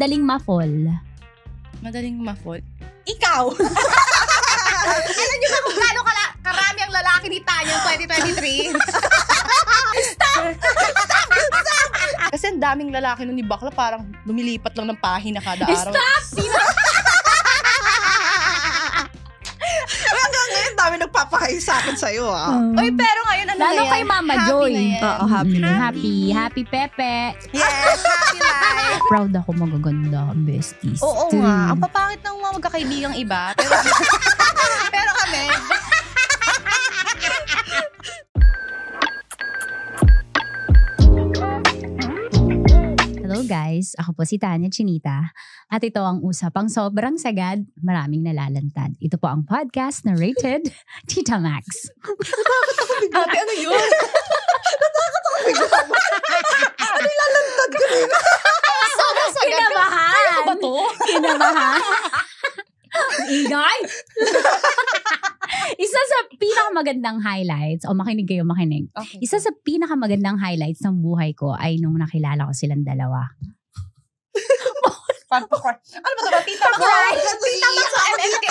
Madaling ma-fall. Madaling ma-fall? Ikaw! Alam niyo ba kung gaano karami ang lalaki ni Tanya 2023? Stop! Kasi ang daming lalaki nun ni Bakla parang lumilipat lang ng pahina kada araw. Stop! Hanggang ngayon, dami nagpapahay sa akin sa'yo, Oy, pero ngayon ano Lalo na yan? kay Mama Happy Joy. na yan. Oo, happy na. Happy Pepe. Yes, happy life. Proud ako magaganda, besties. Oo nga. Ang papangit ng mga magkakaibigang iba. Pero, pero kami. Hello guys, ako po si Tanya Chinita at ito ang usapang sobrang sagad, maraming nalalantad. Ito po ang podcast na rated Tita Max. Ate, ano yun? Ano yung lalantad ko rin? Sobrang sagad. Kinabahan! Ano ba to? Kinabahan! Ingay! Isa sa pinakamagandang highlights, o makinig kayo, makinig. Okay. Isa sa pinakamagandang highlights ng buhay ko ay nung nakilala ko silang dalawa. Ano ba ito? Tita Max? Tita Max sa MMK.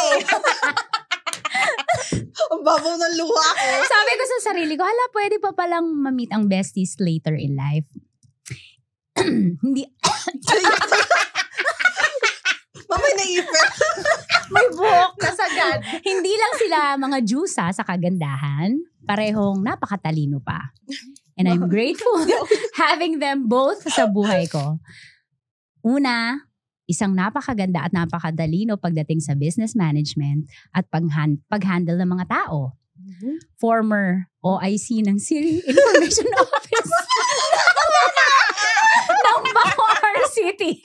Ang babaw ng luha ko. Sabi ko sa sarili ko, hala, pwede pa palang ma-meet ang besties later in life. Hindi, Mamay naipit. May buhok na sagad. hindi lang sila mga jusa sa kagandahan, parehong napakatalino pa. And I'm grateful having them both sa buhay ko. Una, isang napakaganda at napakatalino pagdating sa business management at pag-handle ng mga tao. Former OIC ng City Information Office ng Bacoor City.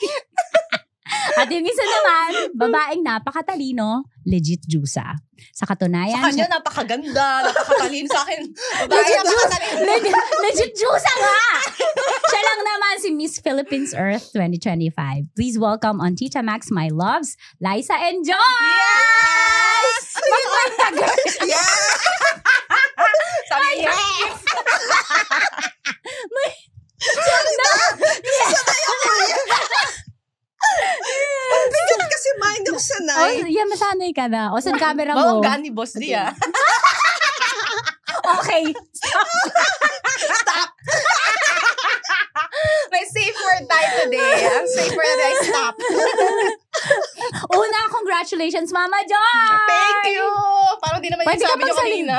At yung isa naman, babaeng napakatalino, legit jusa. Sa katunayan, Sa kanya, napakaganda, napakatalino sa akin. Babae, napakatalino. legit jusa nga! Siya lang naman si Miss Philippines Earth 2025. Please welcome on Tita Max, my loves, Liza and Joy! Yes! Yeah! Sabi, yes! Ang bigat kasi mind ako sanay. Yeah, masanay ka na. O, saan camera mo? Bawang gaan ni Boss D, ah. Okay. Stop! May safe word tayo today. Ang safe word ay stop. Una, congratulations, Mama Joy! Thank you! Parang di naman yung Pwede ka sabi nyo kanina.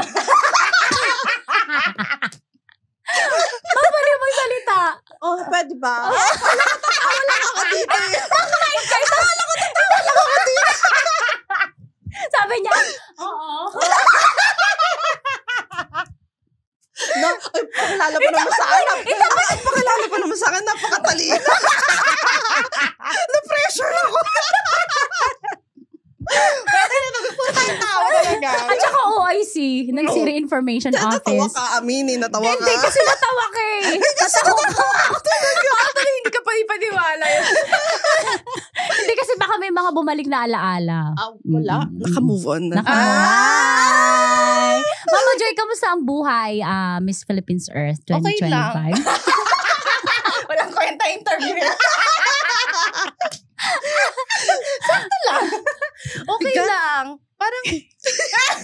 Pwede magsalita. Oh, pwede ba? Wala ako dito. Sabi niya, oo. No, ay, pakilala pa naman sa akin. Ay, pakilala pa naman sa akin. Napakatalino. Na-pressure ako. Pwede na magpapura tayong tao talaga. At saka OIC, ng City Information Natawa Office. ka, aminin. Natawa ka. Hindi, kasi natawa ka eh. Natawa ako talaga. Hindi ka pa ipaniwala yun. Hindi kasi baka may mga bumalik na alaala. Wala. Naka-move on na. Ay! Mama Joy, kamusta ang buhay, Miss Philippines Earth 2025? Okay lang. Walang kwenta interview. Sakto lang. Okay lang. Parang,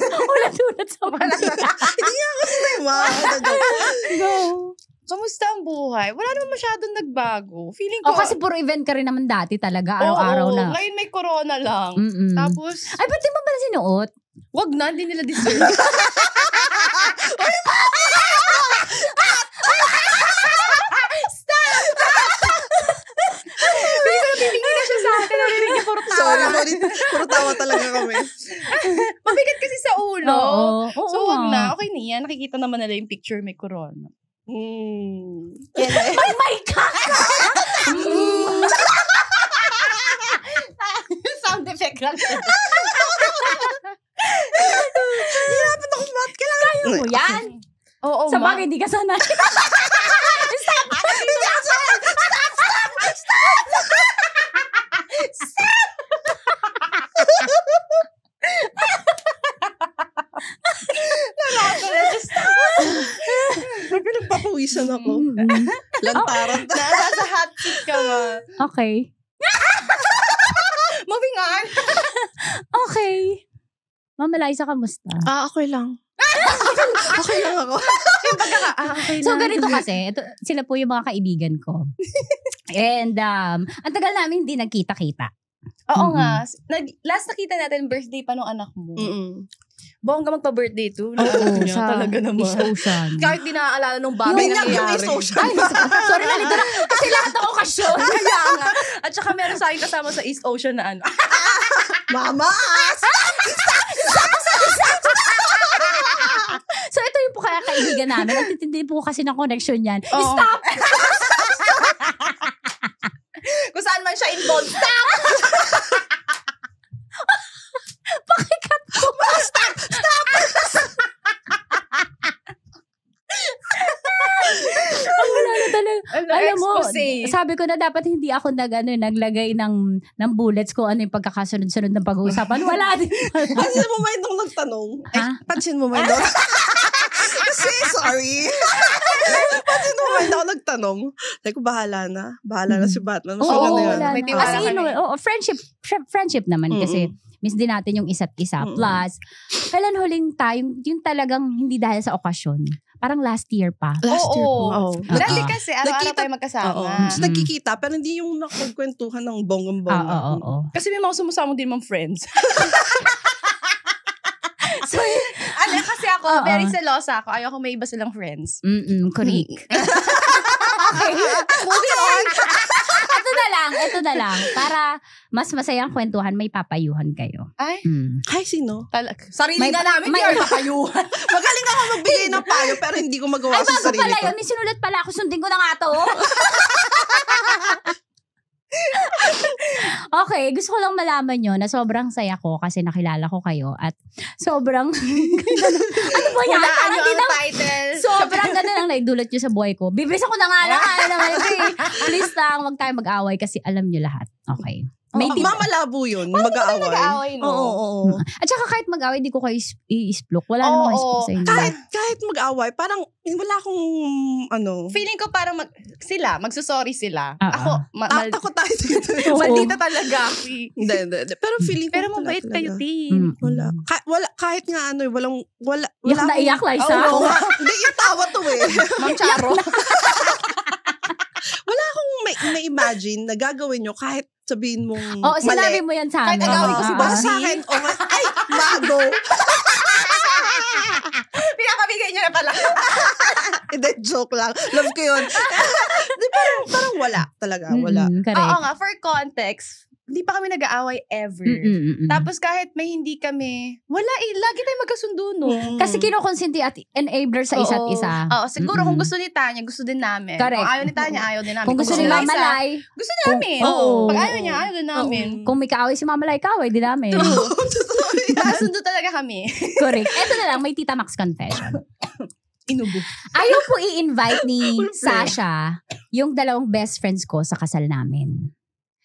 Ulat-ulat sa wala na. Hindi nga kasi Go. Kamusta ang buhay? Wala naman masyadong nagbago. Feeling ko, O kasi puro event ka rin naman dati talaga, araw-araw oo, na. ngayon may corona lang. Mm-mm. Tapos, Ay, ba't di mo pala sinuot? wag na, hindi nila deserve. Bibingin na siya sa atin. Narinig niya, puro tawa. Sorry. Puro tawa talaga kami. Mabigat kasi sa ulo. Oo. So, wag na. Okay na yan. Nakikita naman nila yung picture may corona. Ay, my God! Sound effect lang. Hirapan ako mat. Kailangan. Kaya mo yan? Oo, Sa bagay, hindi ka sanay. Nagpapawisan ako. Lantaran. Nasa hot seat ka ma. Okay. Okay. Mama Liza, kamusta? Okay lang. Okay lang ako. Okay So, lang. ganito kasi, sila po yung mga kaibigan ko. And, ang tagal namin hindi nagkita-kita. Oo nga. Last nakita natin, birthday pa nung anak mo. Bongga magpa-birthday to. Oo, Niya, sa talaga naman. East Ocean. Kahit di naaalala nung bagay Yung nangyayari. East Ocean. Ay, sorry, nalito na. Kasi lahat ng okasyon. Kaya nga. At saka meron sa akin kasama sa East Ocean na ano. Mama! So, ito yung po kaya kaibigan namin. At titindi po kasi ng connection yan. Oo. Stop! Kung saan man siya involved. Stop! Pakikat ko. Stop! Wala na talaga. Alam mo, expose. sabi ko na dapat hindi ako naglagay ng bullets ko ano yung pagkakasunod-sunod ng pag-uusapan. Wala din. Pansin mo ba yung nagtanong? Ha? Pansin mo ba yung Kasi, sorry. Pansin mo ba yung nagtanong? Sabi ko, bahala na. Bahala na si Batman. Mas Oo, maganda yun. wala May na. tiwala As in, ka na oo, friendship naman kasi miss din natin yung isa't isa. Plus, kailan huling tayo, yung talagang hindi dahil sa okasyon. Parang last year pa. Last year po. Oo. Dati kasi, araw-araw Nakita- tayo magkasama. Oo. Tapos nagkikita, pero hindi yung nakagkwentuhan ng bonggang-bongga. Oo. Kasi may mga sumusama din mong friends. So, Kasi ako, very selosa ako. Ayoko may iba silang friends. correct. Okay. Moving on. Ito na lang. Para mas masayang kwentuhan, may papayuhan kayo. Ay, Ay, sino? sarili May- nga namin, may- may papayuhan. Magaling ako magbigay ng payo, pero hindi ko magawa Ay, sa bago sarili pala ko. yun. May sinulat pala ako. Sundin ko na nga to. Okay, gusto ko lang malaman nyo na sobrang saya ko kasi nakilala ko kayo at sobrang ano ba yan? Hulaan Parang nyo di ang na title. sobrang ganda lang naidulot nyo sa buhay ko. Bibisan ko na nga lang. Please lang, wag tayo mag-away kasi alam nyo lahat. Okay. May tip. Mamalabo yun, mag-aaway. Nag-aaway, no? Oo. At saka kahit mag-away, di ko kayo i-isplok. Wala namang isplok sa inyo. Kahit mag-aaway, parang wala akong Feeling ko parang magsusorry sila. Oo. Ako, takot tayo dito. maldita talaga. Hindi. Pero feeling ko Pero mabait talaga. kayo, Tin. Wala. Kahit nga wala Iyak na iyak, Liza. Oo nga. Hindi, yung tawa to eh. Ma'am Charo. Wala akong may imagine na gagawin nyo kahit sabihin mong Oo, sinabi mali. mo yan sa Kahit amin. agawin ko si Para Bobby. sa akin, ay, bago. Pinapabigay niyo na pala. Hindi, joke lang. Love ko yun. Di, parang wala talaga. Wala. Correct. Oo nga, for context, hindi pa kami nag-aaway ever. Tapos kahit may hindi kami, wala lagi tayong magkasundo, no? Kasi kinukonsinti at enabler sa isa't isa. Oo, siguro kung gusto ni Tanya, gusto din namin. Correct. Kung ayaw ni Tanya, ayaw din namin. Kung gusto ni ni Mama Liza, Lai, gusto namin. Oo. Pag ayaw niya, ayaw din namin. kung may kaaway si Mama Lai, kaaway din namin. Magkasundo talaga kami. Correct. Eto na lang, may Tita Max confession. Inubo. Ayaw po i-invite ni Sasha yung dalawang best friends ko sa kasal namin.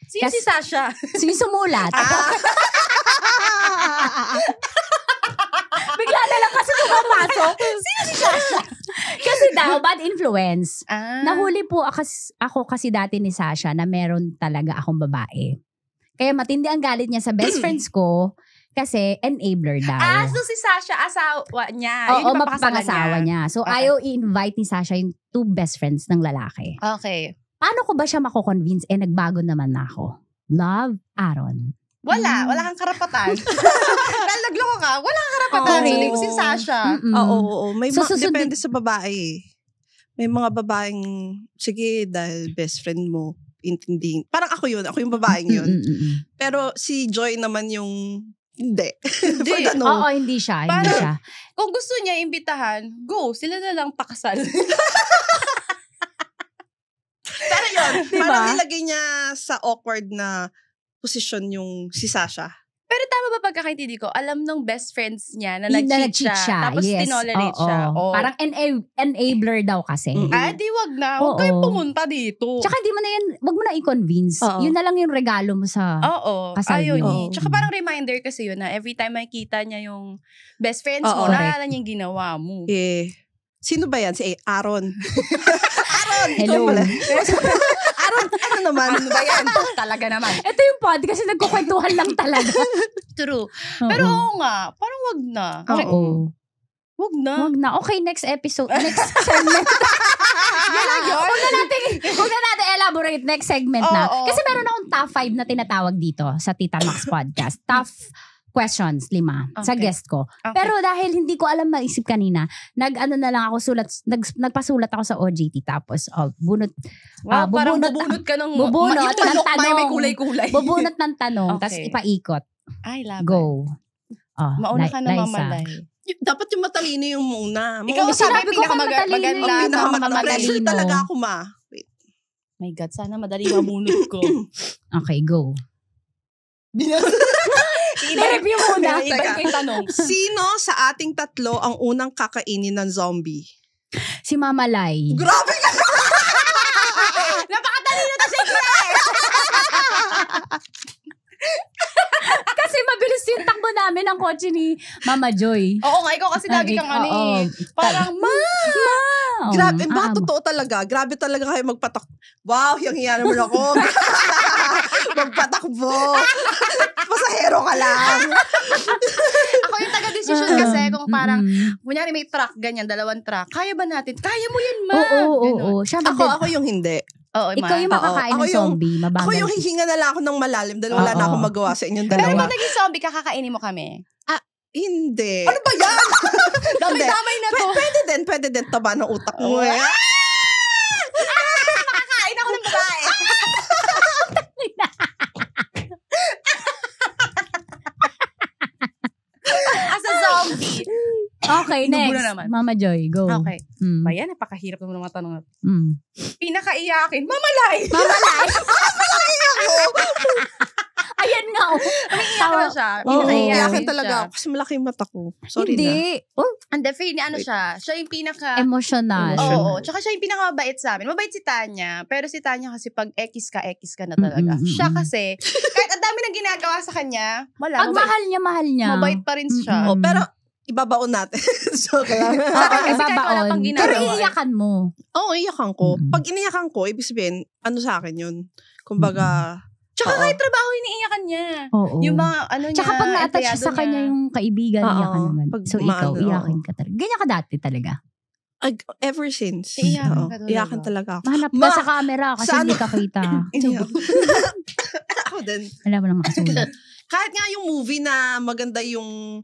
Sino si Sasha? So yung sumulat. Bigla na lang kasi pumapasok. Sino si Sasha? Kasi daw, bad influence. Nahuli po ako kasi dati ni Sasha na meron talaga akong babae. Kaya matindi ang galit niya sa best friends ko kasi enabler daw. So si Sasha, asawa niya. Oo, Yun yung papakasalan mapapangasawa niya. So Okay. ayaw i-invite ni Sasha yung two best friends ng lalaki. Okay. Paano ko ba siya mako-convince? Nagbago naman na ako. Love, Aaron. Wala kang karapatan. Dahil nagloko ka, wala kang karapatan. Oo. Sulit si Sasha. Oo. May So, depende sa babae. May mga babaeng, sige, dahil best friend mo, intindihin. Parang ako yung babaeng yun. Pero si Joy naman yung, hindi. Hindi. Oo, hindi siya. Hindi Parang- siya. Kung gusto niya imbitahan, go. Sila na lang pakasal. Pero yun, Diba? parang nilagay niya sa awkward na posisyon yung si Sasha. Pero tama ba pagkakaintindi ko, alam ng best friends niya na Yung nag-cheat siya, tapos yes. tinolerate Oo. siya. Oh. Parang enabler daw kasi. Di wag na. Huwag Oo. kayong pumunta dito. Tsaka di mo na yan, wag mo na i-convince. Oo. Yun na lang yung regalo mo sa... Oo. Kasal Ayaw niyo. niya. Oo. Tsaka parang reminder kasi yun na every time makikita niya yung best friends Oo. mo, naalala niya yung ginawa mo. Sino ba yan? Si Aaron. Aaron! Hello. Aaron, ano naman? Ano ba yan? Talaga naman. Ito yung podcast kasi nagkukwentuhan lang talaga. True. Pero oo nga, parang wag na. Oo. Wag na. Wag na. Okay, next episode. Next segment. Huwag na natin elaborate. Next segment na. Oo. Kasi meron akong top 5 na tinatawag dito sa Tita Max Podcast. Top questions, 5. Sa Okay. guest ko. Okay. Pero dahil hindi ko alam maisip kanina, na lang ako nagpasulat ako sa OJT. Tapos, bunot. Wow, parang bubunot- bubunot ka ng bubunot yung ng manok, may tanong. kulay-kulay. Bubunot ng tanong, Okay. tapos ipaikot. Ay, laban. Go. Mauna ka na Liza. mamalay. Dapat yung matalino yung muna. Ikaw Sinabi sabi ko kung pinakamaganda. matalino Ang yung pinakamatang pressure matalino. talaga ako, ma. Wait. My God, sana madali mamunod ko. Okay, go. I-review muna. Teka. Iba yung tanong. Sino sa ating tatlo ang unang kakainin ng zombie? Si Mama Lai. Grabe ka! Napakatalino na siya. Kasi mabilis yung takbo namin ng kotse ni Mama Joy. Oo nga, ikaw kasi lagi kang ano Oo. eh. Parang, Oo. Grabe, totoo talaga. Grabe talaga kayo magpatak. Wow, hiyang-hiya naman ako. Magpatakbo. Pasahero ka lang. ako yung taga-decision kasi kung parang, kunyari may truck, ganyan, 2 truck. Kaya ba natin? Kaya mo yan, ma. Oo. Siya Ako yung hindi. Oo, ma. Ikaw yung makakain Ako ng yung- zombie. Mabagal. Ako yung hihinga na lang ako ng malalim dahil wala na akong magawa sa inyong Pero dalawa. pag naging zombie ka, kakainin mo kami. Hindi. Ano ba yan? Damay-damay na to. Pwede din taba ng utak mo. Oh, Makakain ako ng babae. As a zombie. Okay, Inubo next. na naman. Mama Joy, go. Okay. Mm. Ba yan, napakahirap naman ng mga tanong. Mm. Pinakaiyakin. Mamalay! Mama Lai. Ayan nga. Umiiyak na siya. Oo. Iyakin siya. talaga ako kasi malaki yung mata ko. Sorry na. Hindi. Oh, And the feeling, ano siya? Siya yung pinaka... emotional. Oo. Tsaka siya yung pinakamabait sa amin. Mabait si Tanya. Pero si Tanya kasi pag X ka na talaga. Siya kasi, kahit ang dami nang ginagawa sa kanya, wala. Pag mahal niya. Mabait pa rin siya. Oh, pero ibabaon natin. Joke lang. Oo, Kasi kahit wala ibabaon. pang ginagawa Pero eh. iiyakan mo. Oo, iyakan ko. Mm. Pag iniyakan ko, ibig sabihin, ano sa akin yun? Kumbaga, Tsaka Oo. kahit trabaho, iniiyakan niya. Oo. Yung mga ano niya, Tsaka pag na-attach empleyado sa kanya niya. yung kaibigan, Oo. iyakan naman. Pag So ikaw, maano, iyakin ka talaga. Ganyan ka dati talaga. ever since. Iyakan Oo, ka talaga. iyakan talaga ako. Mahanap ka Ma, sa camera kasi sa hindi ano? ka kita. Ako din. Wala mo lang makasulat. Kahit nga yung movie na maganda yung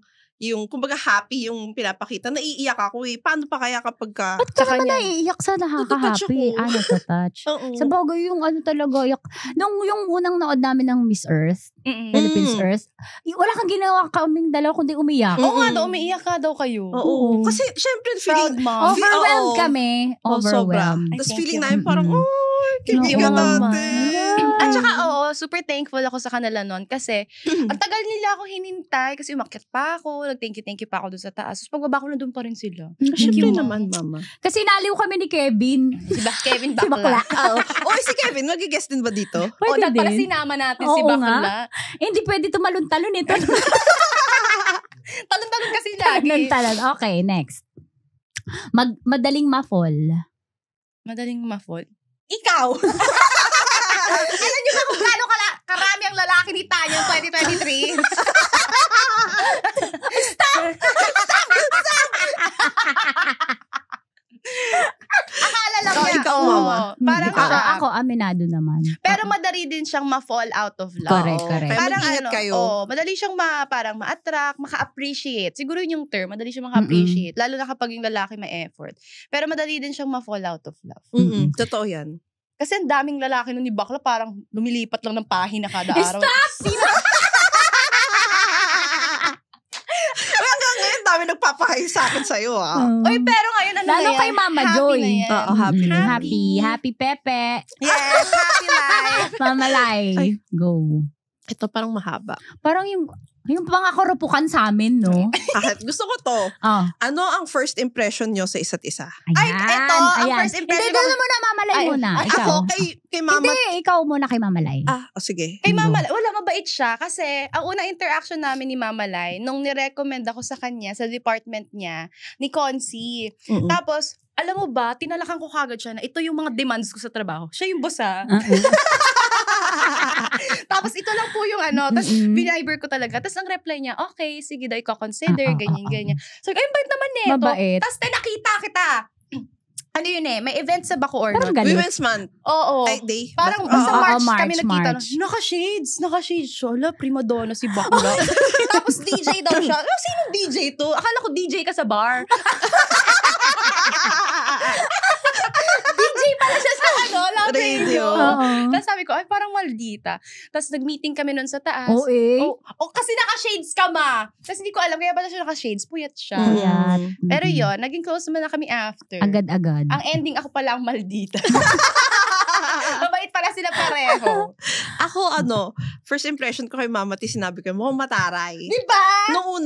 kumbaga happy yung pinapakita, naiiyak ako eh. Paano pa kaya kapag ka... Ba't ka Sa naman kanya. naiiyak sa Natatouch nakaka-happy? ako. Natatouch. Oo. Sa bagay yung ano talaga, nung yung unang nood namin ng Miss Earth, Philippines Earth, wala kang ginawa kaming dalawa kundi umiyak. Oo nga daw, umiiyak ka daw kayo. Oo. Oo. Kasi syempre Proud feeling... mom. Overwhelmed Oo. kami. Oh, sobra. Overwhelmed. Ay, Tapos thank feeling you. namin parang, Mm-mm. kaibigan Oo, natin. At saka, oo, super thankful ako sa kanila nun kasi ang tagal nila ako hinintay kasi umakyat pa ako, nag-thank you pa ako doon sa taas. Tapos pagbaba ko na doon pa rin sila. Syempre naman, mama. Kasi naliw kami ni Kevin. Si Kevin Si Bakla. Bakla. Oo. Si Kevin, mag-guest din ba dito? O, Pwede pala din. sinama natin Oo si Bakla. Eh, hindi pwede tumalon-talon ito. Talon-talon kasi lagi. Talon-talon. Okay, next. Madaling ma-fall. Madaling ma-fall. Ikaw! Alam niyo ba kung gaano karami ang lalaki ni Tanya ng 2023? Akala lang Oh, niya. ikaw, oo. mama. Parang Ikaw. siya. Ako, aminado naman. Pero madali din siyang ma-fall out of love. Correct, correct. Kaya Parang mag-ingat kayo. madali siyang parang ma-attract, maka-appreciate. Siguro yun yung term, madali siyang maka-appreciate. Lalo na kapag yung lalaki may effort. Pero madali din siyang ma-fall out of love. Mm-mm. Totoo yan. Kasi ang daming lalaki nun ni Bakla, parang lumilipat lang ng pahina kada araw. Hanggang ngayon, dami nagpapakain sa akin sa'yo, Oy, pero ngayon ano Lalo na yan? kay Mama Happy Joy. na yan. Oo, happy na. Happy Pepe. Yes, happy life. Mama Lai. Ay. Go. Ito parang mahaba. Parang yung Yung pangakurupukan sa amin, no? Gusto ko to. Oh. Ano ang first impression nyo sa isa't isa? Ayan. Ito, ang first impression Hindi, doon muna, Mamalay muna. Ikaw. Ako, kay Mama. Hindi, ikaw muna kay Mamalay. Sige. Kay Mama Lai, wala, mabait siya. Kasi, ang unang interaction namin ni Mama Lai, nung nirecommend ako sa kanya, sa department niya, ni Concy. Tapos, alam mo ba, tinalakan ko kagad siya na ito yung mga demands ko sa trabaho. Siya yung boss, ha? Tapos ito lang po yung tapos biniber ko talaga. Tapos ang reply niya, okay, sige daw, iko-consider, ganyan. So, ay, bait naman nito. Mabait. Tapos nakita kita. Ano yun may event sa Bacoor. Women's Month. Oo. Ay, day. Parang sa March kami nakita. March. Naka-shades siya. Ala, prima donna si Bakula. Tapos DJ daw siya. Sinong DJ to? Akala ko DJ ka sa bar. DJ pala siya sa radio. Tapos sabi ko, ay parang maldita. Tapos nag-meeting kami nun sa taas. Kasi naka-shades ka, ma. Tapos hindi ko alam, kaya pala siya naka-shades. Puyat siya. Pero yun, naging close naman na kami after. Agad-agad. Ang ending, ako pala ang maldita. Mabait pala sila pareho. Ako, first impression ko kay Mama T, sinabi ko, mukhang mataray. Diba? Nung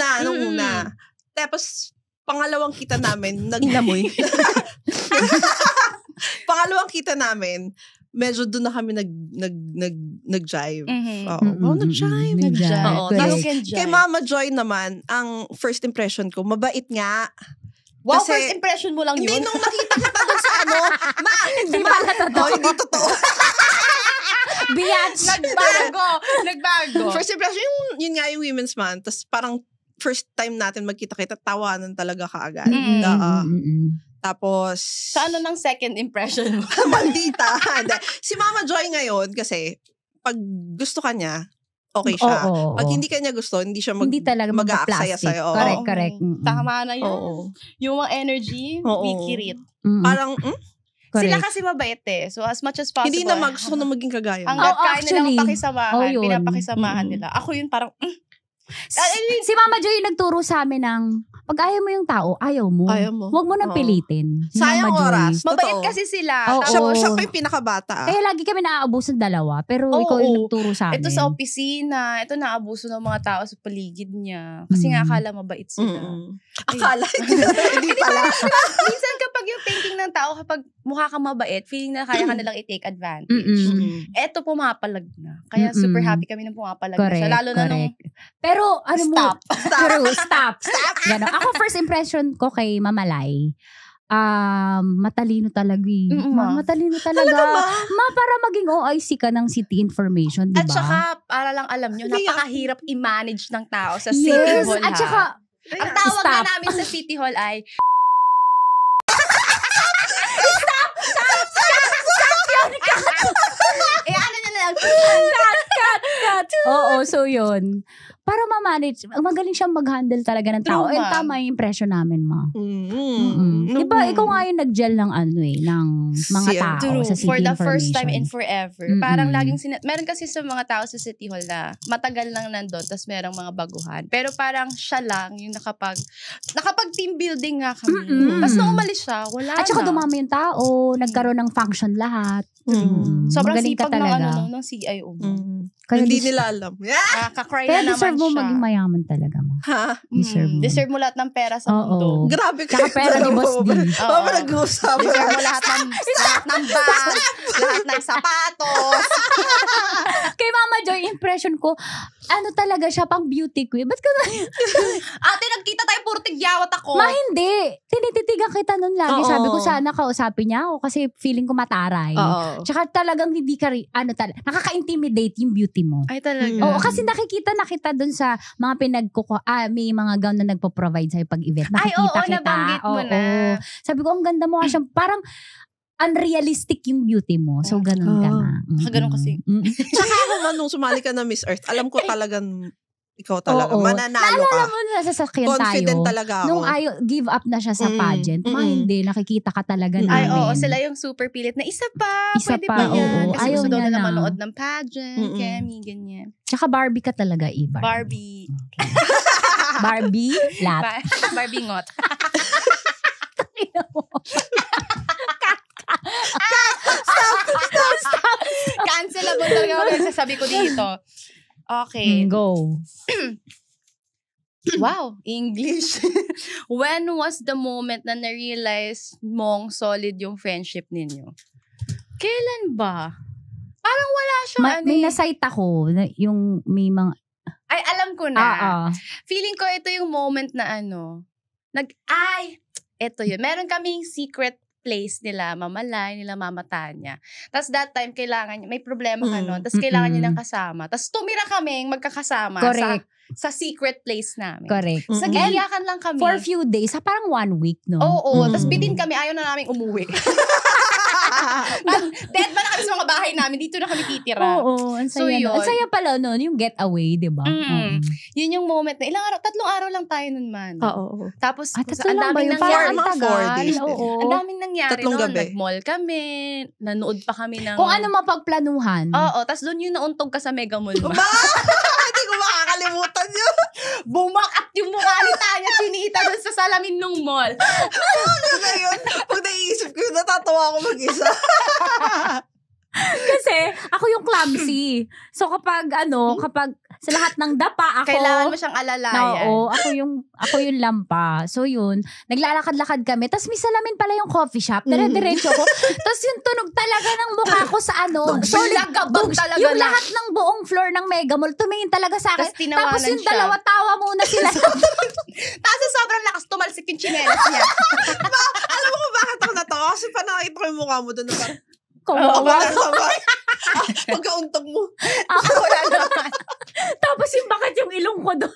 una. Tapos, pangalawang kita namin, Inamoy. pangalawang kita namin, medyo doon na kami nag-jive. Nag-jive. Oo. Kay Mama Joy naman, ang first impression ko, mabait nga. Wow, Kasi, first impression mo lang yun? Hindi, nung nakita kita doon sa Hindi pala totoo. Hindi totoo. Biatch. Nagbago. First impression, yun nga yung Women's Month. Tapos parang first time natin magkita-kita, tawanan talaga kaagad. Tapos... Sa ano ng second impression mo? Maldita. Si Mama Joy ngayon, kasi pag gusto ka niya, okay siya. Pag hindi ka niya gusto, hindi siya hindi talaga mag-aaksaya sa'yo. Correct. Tama na yun. Yung mga energy, bikirit. Parang, sila kasi mabait So as much as possible. Hindi na gusto ko na maging kagaya. Hanggat kaya nilang pakisamahan, pinapakisamahan nila. Ako yun parang, Si Mama Joy yung nagturo sa amin ng pag ayaw mo yung tao, ayaw mo. Huwag mo nang pilitin. Sayang oras. Mabait kasi sila. Siya pa yung pinakabata. Kaya lagi kami naaabuso ng dalawa. Pero ikaw yung nagturo sa amin. Ito sa opisina. Ito naabuso ng mga tao sa paligid niya. Kasi nga akala mabait sila. Akala? Hindi pala. Minsan kapag yung thinking ng tao, kapag mukha kang mabait, feeling na kaya ka nilang i-take advantage. Eto pumapalag na. Kaya super happy kami nung pumapalag na siya. Lalo na nung... Pero Stop. Ganon. Ako first impression ko kay Mamalay, matalino talaga matalino talaga. Para maging OIC ka ng city information, diba? At saka, para lang alam nyo, napakahirap i-manage ng tao sa City Hall. At saka, ang tawag na namin sa City Hall ay Stop yun! Ano nyo na lang? Cut! Oo, so yun. Para ma-manage, magaling siyang mag-handle talaga ng tao. And tama yung impression namin, ma. Diba, ikaw nga yung nag-gel ng ng mga tao sa city for the information. first time and forever. Parang laging meron kasi sa mga tao sa City Hall na matagal lang nandun, tapos merong mga baguhan. Pero parang siya lang yung nakapag team building nga kami. Tapos nung umalis siya, wala na. At saka dumami yung tao, nagkaroon ng function lahat. Sobrang magaling sipag ka talaga. ng CIO. Kaya hindi nila alam. Kakry kaya na naman deserve mo siya. maging mayaman talaga, ma. Deserve mo lahat ng pera sa mundo. Grabe ka. Pera ni Boss D. Nag-uusap. Deserve mo lahat ng bag, lahat ng sapatos. Kay Mama Joy, impression ko, talaga siya, pang beauty queen. Ba't ka Ate, nagkita tayo, puro tigyawat ako. hindi. Tinititigan kita nun lagi. Sabi ko, sana kausapin niya ako kasi feeling ko mataray. Tsaka talagang hindi ka nakaka-intimidate yung beauty mo. Ay, talaga. Oo, kasi nakita dun sa mga may mga gown na nagpo-provide sa'yo pag-event. Nakikita kita. Nabanggit mo na. Sabi ko, ang ganda mo kasi parang unrealistic yung beauty mo. So, ganun ka na. Ganun kasi. Tsaka ako nung sumali ka na Miss Earth, alam ko talagang ikaw talaga. Mananalo ka. Naalala mo na sasakyan tayo. Confident talaga ako. Nung give up na siya sa pageant, hindi, nakikita ka talaga namin. Ay, sila yung super pilit na isa pa, pwede pa yan. Kasi ayaw gusto daw niya na na manood ng pageant, Kemi, ganyan. Tsaka Barbie ka talaga, Iba. Barbie. Barbie, lat. Barbie ngot. Cancelable talaga ako yung sasabi ko dito. Okay. Go. Wow, English. When was the moment na na-realize mong solid yung friendship ninyo? Kailan ba? Parang wala siyang May nasight ako, yung may mga... Ay, alam ko na. Feeling ko ito yung moment na ito yun. Meron kaming secret place nila, Mama Lai, nila Mama Tanya. Tapos that time, may problema ka nun. Tapos kailangan niya ng kasama. Tapos tumira kaming magkakasama sa secret place namin. Correct. Sa giyakan lang kami. For a few days, parang 1 week, no? Oo. Tapos bitin kami, ayaw na namin umuwi. Dead ba na kami sa mga bahay namin? Dito na kami titira. Oo, ang saya. So, ang saya pala nun, yung getaway, di ba? Yun yung moment na, 3 araw lang tayo nun man. Oo. Tapos, ang nangyari. daming nangyari. Ang daming nangyari nun. Nag-mall kami, nanood pa kami ng... Kung ano mapagplanuhan. Oo, tapos doon yung nauntog ka sa Mega Mall. Hindi ko makakalimutan yun. Bumakat yung mukha ni Tanya Chinita doon sa salamin nung mall. Ano na yun? Pag naiisip ko yun, natatawa ako mag-isa. Kasi ako yung clumsy. So kapag sa lahat ng dapa ako, kailangan mo siyang alalayan. Oo, ako yung lampa. So yun, naglalakad-lakad kami. Tapos may salamin pala yung coffee shop. Dire-diretso ko. Tapos yung tunog talaga ng mukha ko sa Lagabag talaga yung lahat ng buong floor ng Mega Mall tumingin talaga sa akin. Tapos yung siya. dalawa tawa muna sila. Tapos sobrang lakas tumalsik yung chinelas niya. Alam mo kung bakit ako natawa? Kasi pa nakita ko yung mukha mo doon na parang, pagkauntog mo. Ako wala naman. Tapos bakit yung ilong ko doon?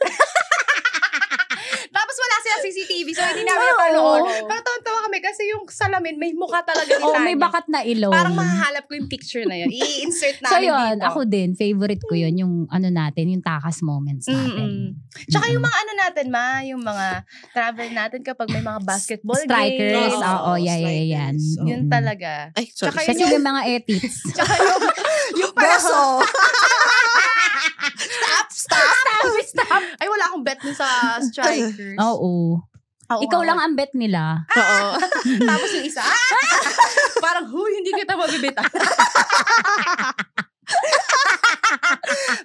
Tapos wala silang CCTV, so hindi namin napanood. Pero tawa kami kasi yung salamin, may mukha talaga ni Tanya. May bakat na ilong. Parang mahahalap ko yung picture na yun. I-insert namin so yun, dito. ako din, favorite ko yun, yung natin, yung takas moments natin. Tsaka yung mga natin, yung mga travel natin kapag may mga basketball strikers, games. Oo, yan. Yun talaga. Ay, sorry. Kasi yung mga ethics. Tsaka yung beso. Stop. Ay, wala akong bet dun sa strikers. Oo. Ikaw lang ang bet nila. Oo. Tapos yung isa, parang, hindi kita mabibitan.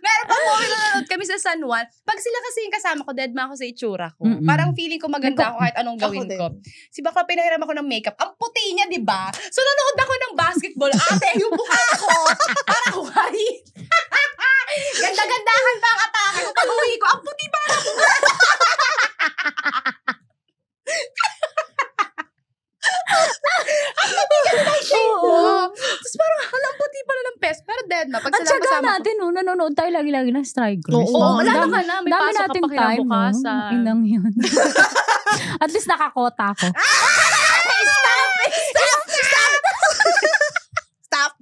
Meron pa po, nanonood kami sa San Juan. Pag sila kasi yung kasama ko, dead ma ako sa itsura ko. Parang feeling ko maganda ako kahit anong gawin ko. Si Bakla, pinahiram ako ng makeup. Ang puti niya, di ba? So, nanood ako ng basketball. Ate, yung mukha ko. Parang white. Ganda-gandahan pa ang atake ko. Pag-uwi ko, ang puti pa na mukha. Tapos parang halang puti pala ng pes. Pero dead na. Pag at saka natin, nanonood tayo lagi-lagi ng strikers. Oo, wala ka na. May dami pasok ka nating pa kinabukasan. Inang yun. At least nakakota ako. Stop!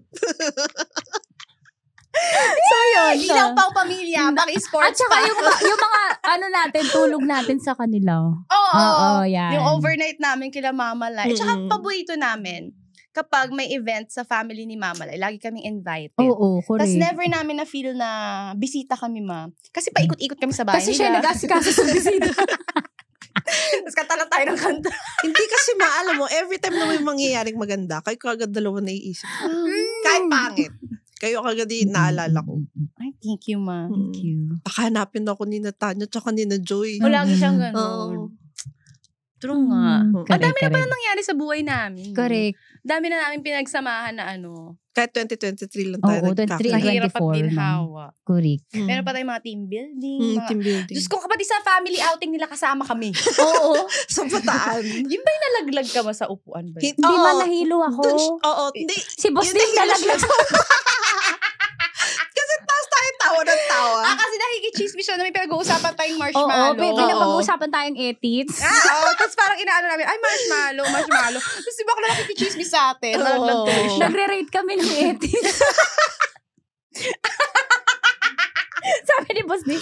So yun. Hindi lang pang pamilya, pang sports. At saka yung mga natin, tulog natin sa kanila. Oo, yan. Yung overnight namin kila Mama Lai. At saka paborito namin, kapag may event sa family ni Mama Lai, lagi kaming invited. Oo, correct. Tapos never namin na-feel na bisita kami, ma. Kasi paikot-ikot kami sa bahay. Kasi siya nag-asikaso sa bisita. Tapos kanta lang tayo ng kanta. Hindi kasi maalam mo, every time na may mangyayaring maganda, kayo kagad dalawa naiisip. Kahit pangit. Kayo kagad naalala ko. Ay, thank you, ma. Thank you. Nakahanapin ako ni Tanya tsaka ni Joy. O, lagi siyang gano'n. True nga. Ang dami na pala nangyari sa buhay namin. Correct. Dami na namin pinagsamahan na Kahit 2023 lang tayo nagkakaroon. Mahirap at ginhawa. Correct. Meron pa tayong mga team building. Team building. Diyos ko, kapatid sa family outing nila kasama kami. Oo. Sa Bataan. Yung ba'y nalaglag ka ba sa upuan ba? Hindi man nahilo ako. Oo. Hindi. Si boss din nalaglag sa Kasi taas tayo tawa ng tawa. Kasi nakikichismis siya na may pinag-uusapan tayong marshmallow. Oo, pinag-uusapan tayong ethics. Tapos parang inaano namin, ay marshmallow. Tapos di ba ako na nakikichismis sa atin? Nagre-rate kami ng ethics. Sabi ni boss din,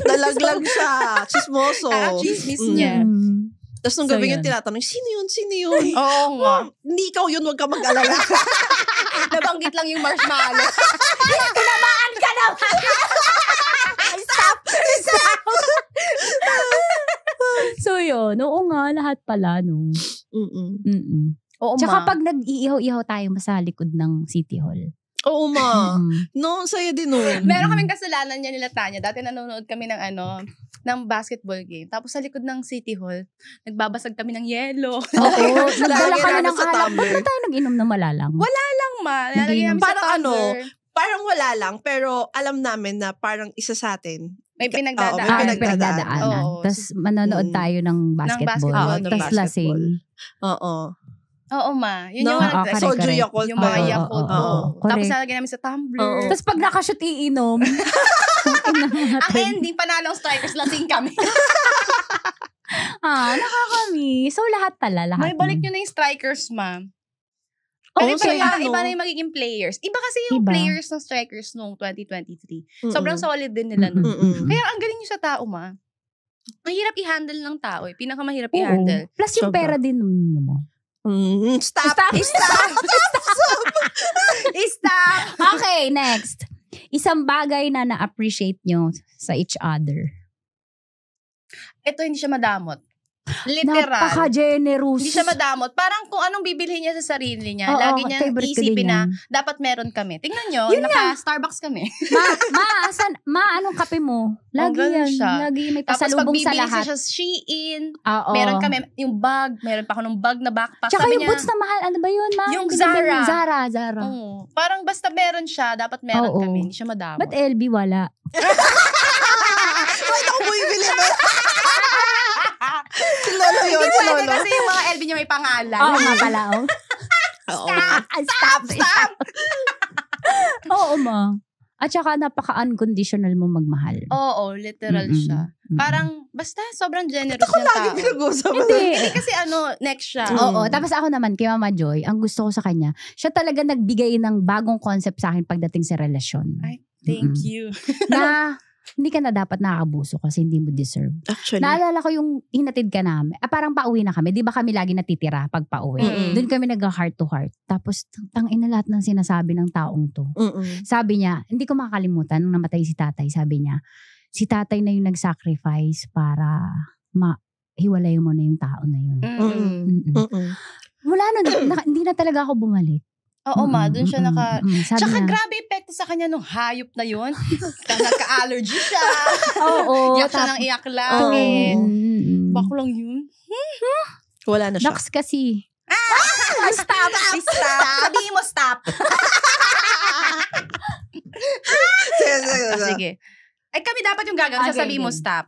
nalaglag siya. Chismoso. Chismis niya. Tapos nung gabi yung tinatanong, sino yun? Oo nga. Hindi ikaw yun, wag ka mag-alala. Nabanggit lang yung marshmallow. Tinamaan ka naman! Stop! So yun, oo nga, lahat pala, no? Oo, tsaka pag nag-iihaw-ihaw tayo sa likod ng City Hall. Oo, ma. No, ang saya din nun. Meron kaming kasalanan niya nila Tanya. Dati nanonood kami ng ng basketball game. Tapos sa likod ng City Hall, nagbabasag kami ng yelo. Oo, nagdala kami ng sa alak. tumbler. Ba't ba tayo nag-inom ng malalang? Lang ma. Lalagyan namin Parang sa tumbler. Parang wala lang, pero alam namin na parang isa sa atin. May pinagdadaan. may pinagdadaanan. Oo. Tapos manonood tayo ng basketball. basketball. Tapos lasing. Oo. Oo ma. Yun No, yung mga correct, Soju correct. Yakult. yung mga Oo, Yakult. oo, Oo. correct. Tapos lalagyan namin sa tumbler. Oo. Tapos pag nakashoot iinom. Ang ending, panalong strikers, lasing kami. Nakakami. So lahat pala, lahat. May balik nyo na yung strikers, ma'am. Oo, Pero saya, parang no? iba na yung magiging players. Iba kasi yung Iba. players ng strikers noong 2023. Sobrang solid din nila nun. Mm-mm. Kaya ang galing nyo sa tao, ma. Mahirap i-handle ng tao eh. Pinakamahirap Oo. i-handle. Plus yung Sobra. pera din mo. Stop. Stop! Okay, next. Isang bagay na na-appreciate nyo sa each other. Ito hindi siya madamot. Literal. Napaka-generous. Hindi siya madamot. Parang kung anong bibilhin niya sa sarili niya, Oo, lagi niya favorite ko din isipin na yan. dapat meron kami. Tingnan nyo, Yun naka-Starbucks kami. Anong kape mo? Lagi ganun yan. siya. Lagi may Tapos pag pasalubong sa bibili lahat. siya sa Shein, Oo. meron kami yung bag, meron pa ako ng bag na backpack. Tsaka Sabi yung niya, boots na mahal. Ano ba yun, ma? Yung Binibili mo? Zara. Zara. Oo. Parang basta meron siya, dapat meron Oo. kami. Hindi siya madamot. Ba't LB wala? Bakit ako bumibili ba? Si Lolo yun, Hindi si pwede Lolo. kasi yung mga LB niya may pangalan. Oo nga pala, oh. Oo. Stop. Oo, ma. At saka napaka-unconditional mo magmahal. Oo, literal Mm-mm. siya. Mm-mm. Parang, basta sobrang generous Ako niyang lagi tao. pinag-uusapan. Hindi kasi next siya. Oo, tapos ako naman, kay Mama Joy, ang gusto ko sa kanya, siya talaga nagbigay ng bagong concept sa akin pagdating sa relasyon. Ay, thank you. Na, hindi ka na dapat nakakabuso kasi hindi mo deserve. Actually. Naalala ko yung hinatid ka namin. Parang pauwi na kami. Di ba kami lagi natitira pag pauwi? Mm-mm. Doon kami nag-heart to heart. Tapos, tangin na lahat ng sinasabi ng taong to. Mm-mm. Sabi niya, hindi ko makakalimutan nung namatay si tatay. Sabi niya, si tatay na yung nag-sacrifice para hiwalay mo na yung tao na yun. Mm-mm. Mm-mm. Mm-mm. Wala nun, hindi na talaga ako bumalik. Oo, ma. Doon siya Sabi Tsaka niya, grabe epekto sa kanya nung hayop na yun. Nagka-allergy siya. oo. Iyak siya ng iyak lagi. Bako lang yun. Wala na siya. Naks kasi. Stop! Sabihin mo stop. Sige. Ay, kami dapat yung gagawin. Okay, Sasabihin mo game. stop.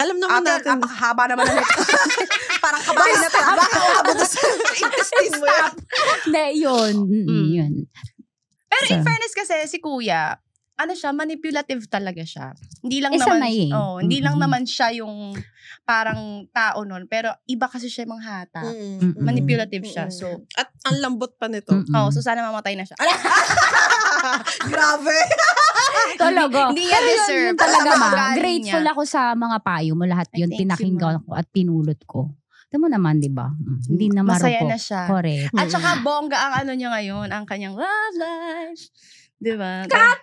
Alam naman natin. Napakahaba naman na nito. Parang kabayan na ito. Baka umabot sa intestine mo yan. Hindi, yun. Yun. Pero in So, fairness kasi, si kuya, ano siya, manipulative talaga siya. Hindi lang Isa naman, may eh. hindi lang Mm-mm. naman siya yung parang tao nun. Pero iba kasi siya yung manghata. Mm-mm. Manipulative siya. So, At ang lambot pa nito. so sana mamatay na siya. Grabe. Talaga. Hindi niya Pero deserve. Yun talaga, Talaga ma. ugali Grateful niya. ako sa mga payo mo. Lahat Ay, yun, thank you, pinakinggan ko at pinulot ko. Tama mo naman, di ba? Hindi na Masaya marupok. na siya. Correct. At saka bongga ang ano niya ngayon, ang kanyang love life. Di ba? Stop!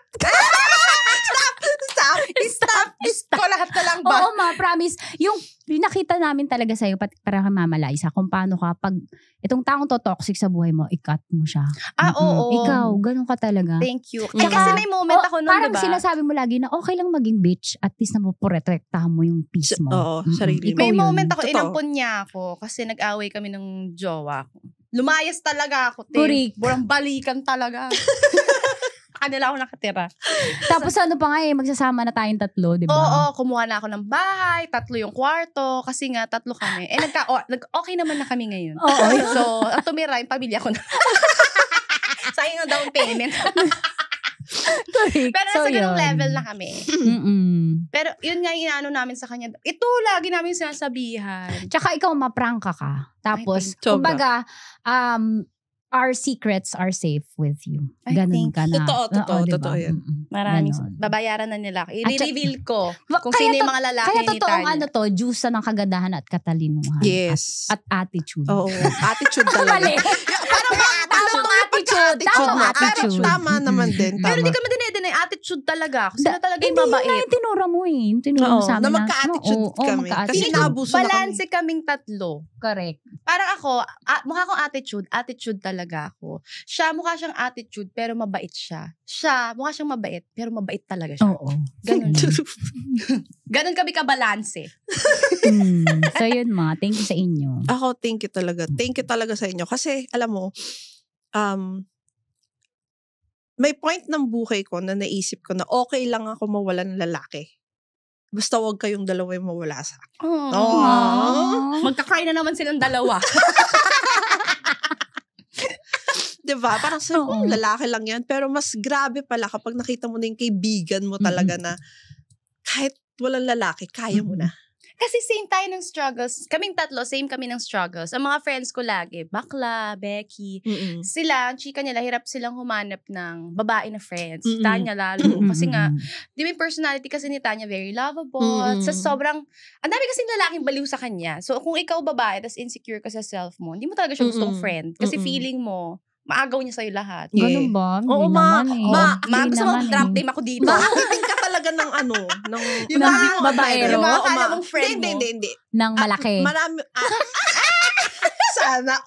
Ko lahat na lang ba? Oo, ma, promise. Yung nakita namin talaga sa'yo, para kay Mama Liza, kung paano ka, pag itong taong to toxic sa buhay mo, i-cut mo siya. Oo. Ikaw, ganun ka talaga. Thank you. Tsaka, kasi may moment ako nun, parang diba? sinasabi mo lagi na okay lang maging bitch, at least na mapoprotektahan mo yung peace mo. Oo, sarili mo. May Ikaw yun. moment ako, Totoo. inampon niya ako kasi nag-away kami ng jowa ko. Lumayas talaga ako, te. Correct. Burang balikan talaga. Kanila ako nakatira. Tapos ano pa nga magsasama na tayong tatlo, di ba? Oo, kumuha na ako ng bahay, 3 yung kwarto, kasi nga 3 kami. Eh, okay naman na kami ngayon. Oo. So, ang tumira, yung pamilya ko na. Sayang ang down payment. Correct. Pero So, nasa ganung yun. level na kami. Pero yun nga yung inaano namin sa kanya. Ito, lagi namin sinasabihan. Tsaka ikaw maprangka ka. Tapos, Sobra. kumbaga, our secrets are safe with you. I Ganun think- ka na. Totoo, Oo, diba? totoo yan. Maraming, Ganon. babayaran na nila. At I-reveal ko kung Kaya sino yung to- mga lalaki Kaya ni totoong Tanya. ano to, juice ng kagandahan at katalinuhan. Yes. At attitude. Oo. Attitude talaga. Mali. Parang Tamang attitude. Attitude Tamang na. attitude. Pero tama naman din. Pero Tama. di ka madinedeny na yung attitude talaga. Kasi sila talaga yung Hindi mabait. na yung tinura mo eh. Yung tinura mo Oo, sa amin na magka-attitude kami. Kasi naabuso na kami. Balanse kaming tatlo. Correct. Parang ako, mukha akong attitude talaga ako. Siya, mukha siyang attitude, pero mabait siya. Siya, mukha siyang mabait, pero mabait talaga siya. Oo. Ganun. Ganun kami kabalanse. So yun ma, thank you sa inyo. Ako, thank you talaga. Thank you talaga sa inyo. Kasi, alam mo, may point ng buhay ko na naisip ko na okay lang ako mawala ng lalaki. Basta wag kayong dalawa yung mawala sa akin. Magka-cry na naman silang dalawa. Diba? Parang sa lalaki lang yan. Pero mas grabe pala kapag nakita mo na yung kaibigan mo talaga na kahit walang lalaki, kaya mo na. Kasi same tayo ng struggles. Kaming tatlo, same kami ng struggles. Ang mga friends ko lagi, Bakla, Becky, sila, ang chika nila, hirap silang humanap ng babae na friends. Tanya lalo. Kasi nga, di ba yung personality kasi ni Tanya very lovable. Sa sobrang, ang dami kasing lalaking baliw sa kanya. So kung ikaw babae, tas insecure ka sa self mo, hindi mo talaga siya gustong friend. Kasi feeling mo, maagaw niya sa'yo lahat. Ganun ba? Oo, Gusto mo drop name ako dito. Makakiting ka talaga ng yung mga babaero. Yung mga akala mong friend mo. Hindi. Ng malaki. Marami. Sana.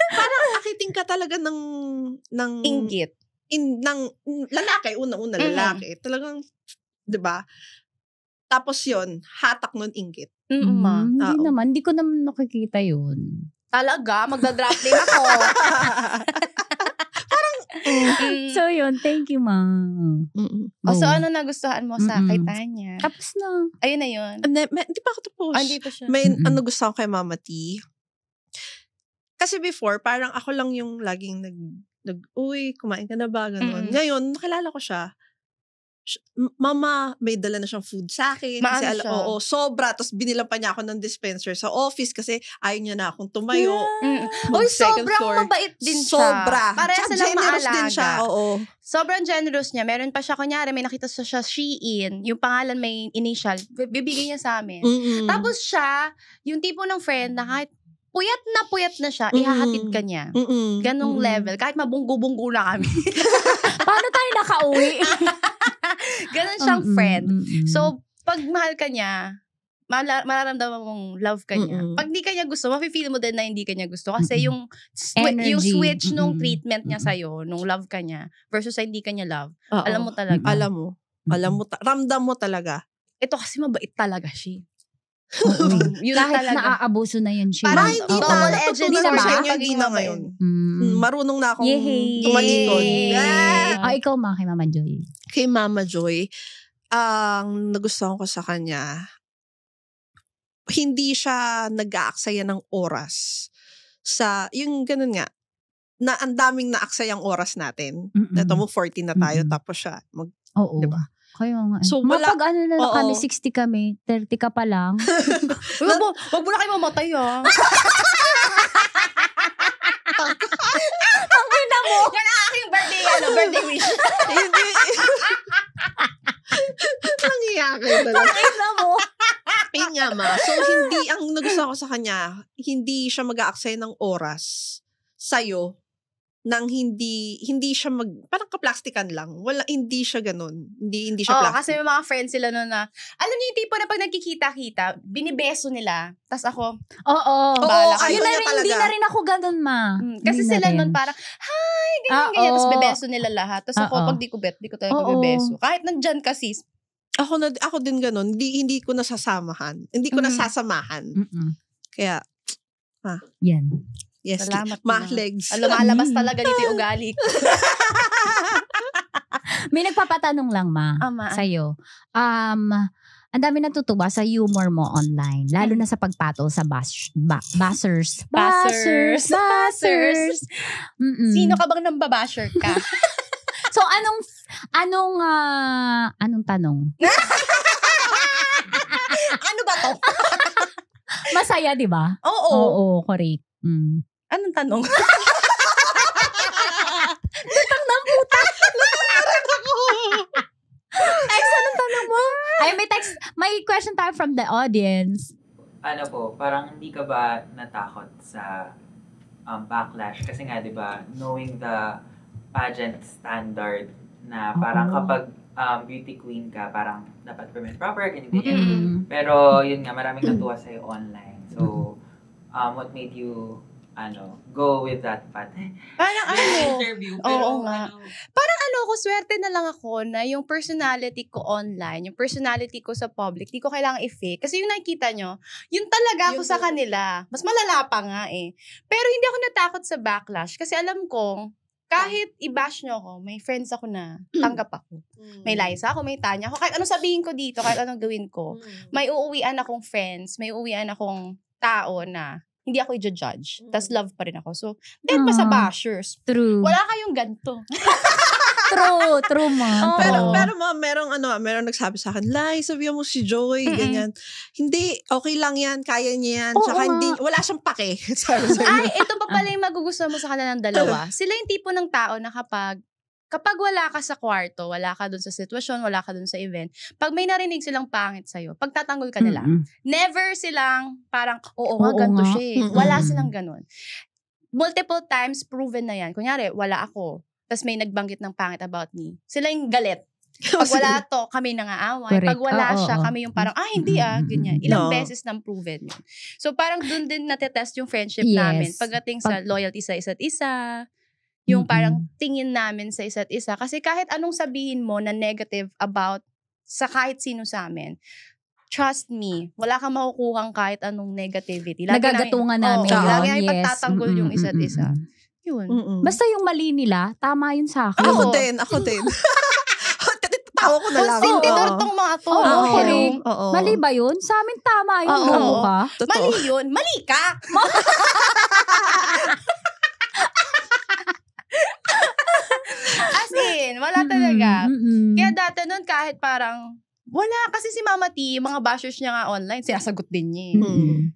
Parang nakiting ka talaga ng inggit. Ng lalaki. Una-una lalaki. Talagang, di ba? Tapos yun, hatak nun inggit. Hindi naman. Hindi ko naman nakikita yun. Talaga? Magda-drop name ako. So yun, thank you ma. So ano nagustuhan mo sa kay Tanya? Tapos na. Ayun na yun. Hindi pa ako tapos. Hindi pa siya. May gusto ko kay Mama T. Kasi before, parang ako lang yung laging uy, kumain ka na ba? Ganon. Ngayon, nakilala ko siya. Mama, may dala na siyang food sa akin. Kasi sobra. Tapos binilang pa niya ako ng dispenser sa office kasi ayaw niya na akong tumayo. Sobrang mabait din siya. Sobra. Parehas silang generous maalaga. din siya. Oo. Sobrang generous niya. Meron pa siya, kunyari, may nakita siya Shein. Yung pangalan may initial. Bibigay niya sa amin. Tapos siya, yung tipo ng friend na kahit puyat na siya, ihahatid ka niya. Ganong level. Kahit mabunggo-bunggo na kami. Paano tayo nakauwi? Ganon siyang friend. So, pag mahal ka niya, mararamdaman mong love ka niya. Pag di ka niya gusto, mafe-feel mo din na hindi ka niya gusto. Kasi yung switch nung treatment niya sa'yo, nung love ka niya, versus sa hindi ka niya love, alam mo talaga. Alam mo, ramdam mo talaga. Ito kasi mabait talaga siya. Yun kahit talaga. Naaabuso na yan siya. Parang hindi na, natutunan ko sa inyo, hindi na ngayon. Marunong na akong tumalikod. Ikaw ma, kay Mama Joy. Kay Mama Joy, ang nagustuhan ko sa kanya, hindi siya nag-aaksaya ng oras sa, yung ganun nga, na ang daming naaksayang oras natin. Ito mo, 40 na tayo, tapos siya, diba? Kaya nga. So, pag ano na lang kami, 60 kami, 30 ka pa lang. Wag mo na kayo mamatay, Ang ganda mo. Yan ang aking birthday wish. Hindi. Nangiyakin talaga. Ang mo. Yun nga ma. So, ang nagustuhan ko sa kanya, hindi siya mag-aaksaya ng oras sa'yo nang hindi siya parang kaplastikan lang. Hindi siya ganun. Hindi siya plastic. Kasi may mga friends sila nun na, alam niyo yung tipo na pag nagkikita-kita, binibeso nila. Tas ako, hindi na rin ako ganun ma. Kasi sila nun parang, hi, ganyan. Tapos bebeso nila lahat. Tas ako, pag di ko talaga bebeso. Kahit nandyan ka sis. Ako din ganun. Hindi ko nasasamahan. Hindi ko nasasamahan. Kaya, yan. Yes. Salamat. Legs. Lumalabas talaga dito yung ugali ko. May nagpapatanong lang ma sa'yo. Ang dami natutuwa sa humor mo online. Lalo na sa pagpatol sa buzzers. Sino ka bang nambabasher ka? So, anong tanong? Ano ba to? Masaya, di ba? Oo, correct. Anong tanong? Lutang ng puta. Ay, anong tanong mo? Ay, may question tayo from the audience. Ano po, parang hindi ka ba natakot sa backlash? Kasi nga, di ba, knowing the pageant standard na parang kapag beauty queen ka, parang dapat prim and proper, ganyan. Mm-mm. Pero yun nga, maraming natuwa sa'yo online. So, what made you go with that path? Parang Interview. Oo nga. Parang swerte na lang ako na yung personality ko online, yung personality ko sa public, di ko kailangan i-fake. Kasi yung nakikita nyo, yun talaga ako sa kanila. Mas malala pa nga eh. Pero hindi ako natakot sa backlash kasi alam kong kahit i-bash nyo ako, may friends ako na tanggap ako. May Liza ako, may Tanya ako. Kahit anong sabihin ko dito, kahit anong gawin ko, may uuwian akong friends, may uuwian akong tao na hindi ako i-judge. Tas love pa rin ako. So, dead pa sa bashers. True. Wala kayong ganito. True mo. Pero merong nagsabi sa akin, Lai, sabihan mo si Joy, ganyan. Hindi, okay lang yan, kaya niya yan. Tsaka hindi, wala siyang pake. Ay, ito pa pala yung magugustuhan mo sa kanilang dalawa. Sila yung tipo ng tao na kapag wala ka sa kwarto, wala ka dun sa sitwasyon, wala ka dun sa event, pag may narinig silang pangit sa'yo, pagtatanggol ka nila, never silang parang, ganito siya eh. Wala silang ganun. Multiple times proven na yan. Kunyari, wala ako. Tapos may nagbanggit ng pangit about me. Sila yung galit. Pag wala to, kami nangaaway. Pag wala siya, kami yung parang, hindi ganyan. Ilang beses nang proven yun. So parang dun din natetest yung friendship namin. Pagdating sa loyalty sa isa't isa, yung parang tingin namin sa isa't isa. Kasi kahit anong sabihin mo na negative about sa kahit sino sa amin, trust me, wala kang makukuhang kahit anong negativity. Nagagatungan namin. Lagi namin pagtatanggol yung isa't isa. Yun. Basta yung mali nila, tama yun sa akin. Ako din. Tawa ko na lang. Sintidor tong mga to. Mali ba yun? Sa amin tama yun. Oo ka. Mali yun. Mali ka. As in, wala talaga. Kaya dati nun kahit parang wala. Kasi si Mama T, yung mga bashers niya nga online, sinasagot din niya.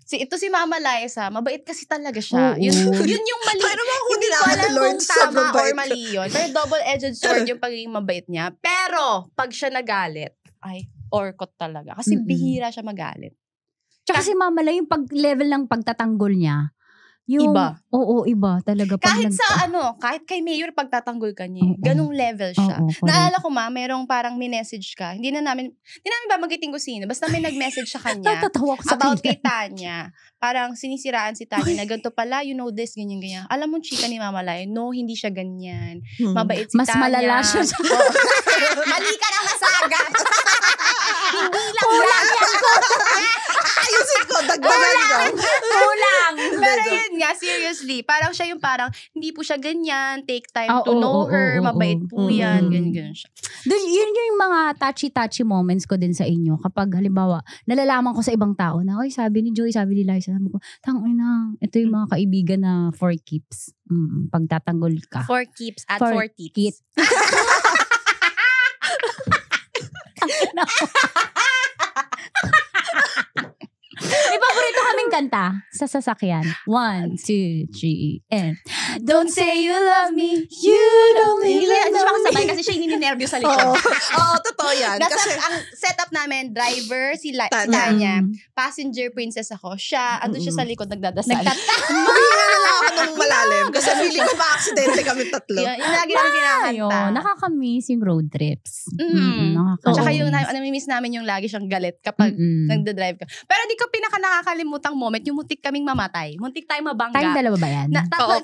Ito si Mama Liza, mabait kasi talaga siya. Yun yung mali. Pero hindi ko alam kung tama or mali yun. Pero double-edged sword yung pagiging mabait niya. Pero, pag siya nagalit, ay, orkot talaga. Kasi bihira siya magalit. Tsaka si Mama Lai, yung level ng pagtatanggol niya, yung, iba. Oo, iba talaga. Kahit kahit kay Mayor pagtatanggol ka niya, ganung level siya. Naalala ko merong parang minessage ka. Hindi namin babanggitin ko sino. Basta may nag-message sa kanya about kay Tanya. Parang sinisiraan si Tanya na ganito pala, you know this, ganyan. Alam mo, chika ni Mama Lai, no, hindi siya ganyan. Mabait si Mas Tanya. Mas malala siya. Mali ka na masaga. Hindi lang kulang yan. Ayusin ko, dagdagan ko. Kulang. Pero yun nga, seriously, parang siya yung parang, hindi po siya ganyan, take time to know her, mabait po yan, ganyan siya. Yun yung mga touchy-touchy moments ko din sa inyo. Kapag halimbawa, nalalaman ko sa ibang tao na, oy, sabi ni Joy, sabi ni Liza, sabi ko, tangina, ito yung mga kaibigan na for keeps. Pagtatanggol ka. For keeps at for teats. May paborito kaming kanta sa sasakyan. 1, 2, 3, and don't say you love me, you don't even know me. Hindi siya makasabay kasi siya yung sa likod. Oo, totoo yan. Kasi ang setup namin, driver, si Tanya, passenger princess ako, siya, andun siya sa likod, nagdadasal. maghinga na lang ako ng malalim kasi feeling ko ma-aksidente kami tatlo. Yung lagi namin kinakanta. Nakakamiss yung road trips. Tsaka yung namimiss namin yung lagi siyang galit kapag nagda-drive ka. Pero di ko pinaka nakakalimutang moment, yung muntik kaming mamatay. Muntik tayo mabangga. Tayong dalawa ba yan?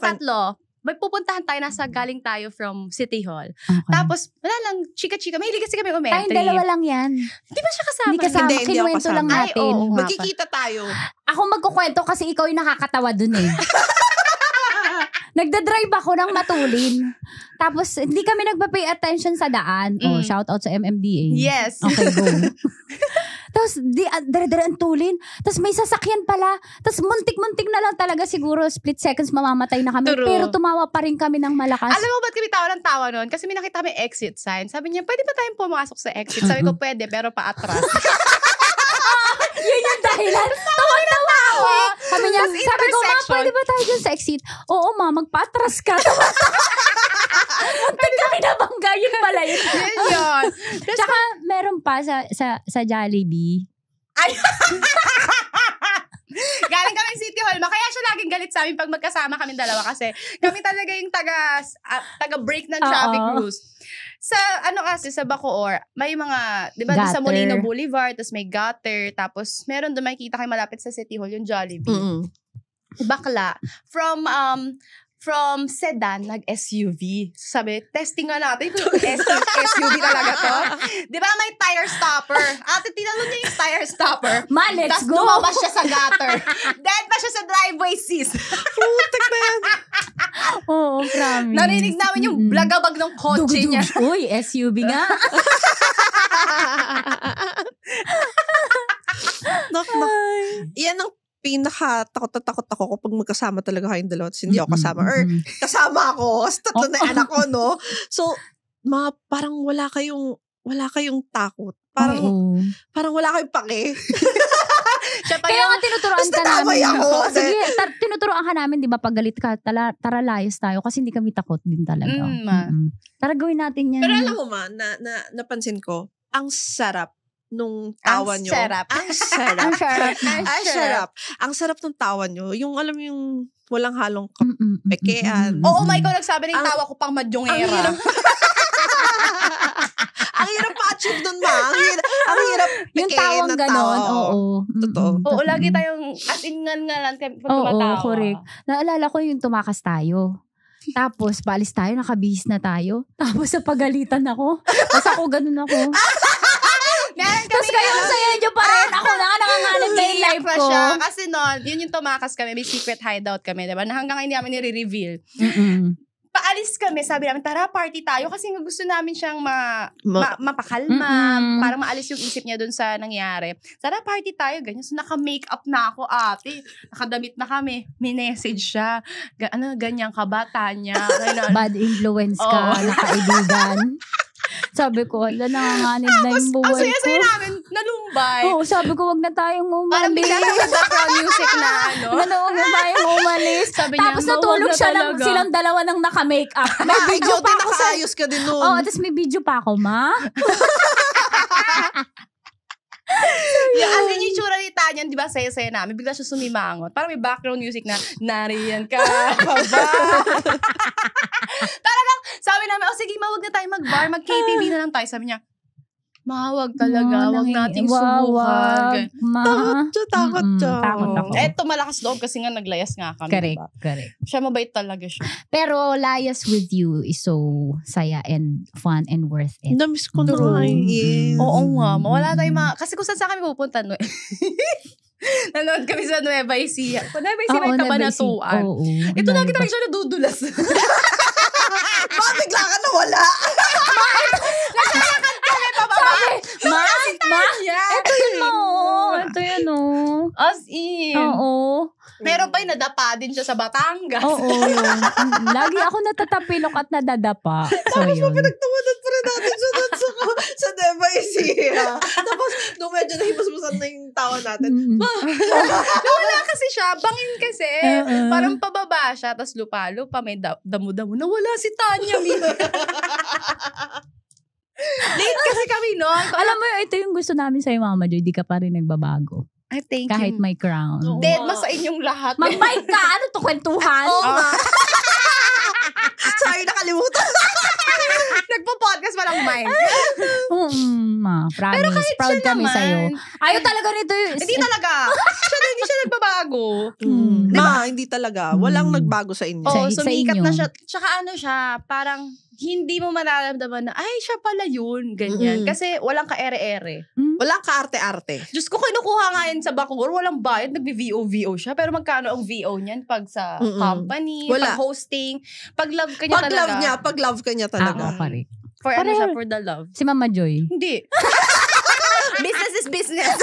Tatlo. May pupuntahan tayo, galing tayo from City Hall. Okay. Tapos, wala lang, chika-chika. Mahilig kasi kami umentry. Tayong dalawa lang yan. Di ba siya kasama? Hindi kasama. Kinuwento lang natin. Magkikita tayo. Ako magkukwento kasi ikaw yung nakakatawa dun eh. Nagda-drive ako ng matulin. Tapos, hindi kami nagpa-pay attention sa daan. Shout out sa MMDA. Yes. Okay, go. Tapos, dara-dara ang tulin. Tapos, may sasakyan pala. Tapos, muntik-muntik na lang talaga siguro. Split seconds, mamamatay na kami. True. Pero tumawa pa rin kami ng malakas. Alam mo ba't kami tawa ng tawa nun? Kasi may nakita kami exit sign. Sabi niya, pwede ba tayong pumasok sa exit? Sabi ko, pwede, pero paatras. Yun yung dahilan. Tawa-tawa ako. Sabi ko, ma, pwede ba tayo dyan sa exit? Oo, ma, magpatras ka. Muntik kami nabangga. Yun pala yun. Yun. Tsaka, meron pa sa Jollibee. Ay! galing kami City Hall. Kaya siya laging galit sa amin pag magkasama kami dalawa kasi kami talaga yung taga-break ng traffic rules. Sa kasi sa Bacoor, may mga, 'di ba, sa Molino Boulevard, tapos may gutter, tapos meron doon makikita kayo malapit sa City Hall yung Jollibee. Bakla from sedan nag-SUV. Sabi, testing nga natin kung SUV talaga to. Di ba may tire stopper? Ate, tinanong niya yung tire stopper. Let's go! Tapos lumabas siya sa gutter. Dead pa siya sa driveway, sis. Putik na yan. Oo, promise. Narinig namin yung blagabag ng kotse niya. Uy, SUV nga. Yan ang pinaka-takot na takot ako kapag magkasama talaga kayong dalawa tapos hindi ako kasama. Or kasama ako, tapos tatlo na yung anak ko, no? So, parang wala kayong takot. Parang wala kayong pake. Kaya nga tinuturoan ka namin. Ako. Sige, tinuturoan ka namin, di ba, pag galit ka, tara layas tayo kasi hindi kami takot din talaga. Tara gawin natin yan. Pero alam mo napansin ko, ang sarap nung tawa nyo. Ang sarap nung tawa nyo. Yung alam yung walang halong pekean. Oo, ikaw nagsabi ng tawa ko pang madyongera. Ang hirap pa-achieve dun, ma. Ang hirap yung tawang ganon. Oo. Totoo. Oo, lagi tayong as in nga lang pag tumatawa. Oo, correct. Naalala ko yung tumakas tayo. Tapos, paalis tayo, nakabihis na tayo. Tapos, sa pagalitan ako. Tapos ako, ganun ako. Tapos kayo, masaya nyo pa rin. Ako na, nangangalan na yung life ko. Kasi yun yung tumakas kami. May secret hideout kami, diba? Na hanggang hindi namin nire-reveal. Paalis kami, sabi namin, tara, party tayo. Kasi gusto namin siyang mapakalma. Para maalis yung isip niya dun sa nangyari. Tara, party tayo. Ganyan. So, naka-makeup na ako, ate. Nakadamit na kami. May message siya. Ganyan ka ba, Tanya? Bad influence ka, nakaibigan. Sabi ko, nanganganib na yung buhay ko. Ang saya-saya namin, nalumbay. Oo, sabi ko, wag na tayong umalis. Parang bigla sa background music na Wag na tayong umalis. Sabi niya, tapos natulog siya lang, silang dalawa ng naka-makeup. May video pa ako sa... Nakaayos ka din nun. Oo, tapos may video pa ako, ma. As in, yung tsura ni Tanya, di ba, saya-saya namin. Bigla siya sumimangot. Parang may background music na, nariyan ka ba? Talagang, sabi namin, sige, wag na tayo mag-bar, mag-KTV na lang tayo. Sabi niya, wag talaga, wag nating subukan. Takot siya. Takot ako. Eto, malakas loob kasi nga naglayas nga kami. Correct. Siya mabait talaga siya. Pero layas with you is so saya and fun and worth it. Namiss ko na yes. Oo nga, mawala tayo kasi kung saan kami pupunta, nanood kami sa Nueva Ecija. Nueva Ecija may Kabanatuan. Ito lagi talaga siya nadudulas. Bigla ka nawala. Nakalakad kami pababa. Ito yun mo. Ito yun o. As in. Oo. Meron pa yung nadapa din siya sa Batangas. Oo, yun. Lagi ako natatapilok at nadadapa. So, yun. Pinagtawanan pa rin natin siya doon sa Nueva Ecija. Tapos, nung medyo nahimasmasan na yung tawa natin, Nawala kasi siya. Bangin kasi. Parang pababa siya. Tapos lupa-lupa. May damo-damo. Nawala si Tanya. Late kasi kami noon. Alam mo, ito yung gusto namin sa'yo, Mama Joy. Di ka pa rin nagbabago. Ay, thank Kahit you. may crown. Dead ma sa inyong lahat. Mag-bike ka! Ano to, kwentuhan? oo nga. Sorry, nakalimutan. Nagpo-podcast pa lang, Mike. Promise. Pero kahit Proud siya kami naman. sa'yo. Ayaw talaga nito yung... Hindi talaga. Hindi siya nagbabago. Hindi talaga. Walang nagbago sa inyo. Oo, Sa sumikat inyo. na siya. Tsaka siya, parang hindi mo mararamdaman na, ay, siya pala yun. Ganyan. Kasi walang ka-ere-ere. Walang kaarte-arte. Diyos ko, kinukuha nga yan sa Bacoor. Walang bayad. Nagbi-VO siya. Pero magkano ang VO niyan pag sa company, Wala. pag hosting, pag love ka niya talaga. Pag love ka niya talaga. Correct. For Pareho. siya, for the love. Si Mama Joy. Hindi. Business is business.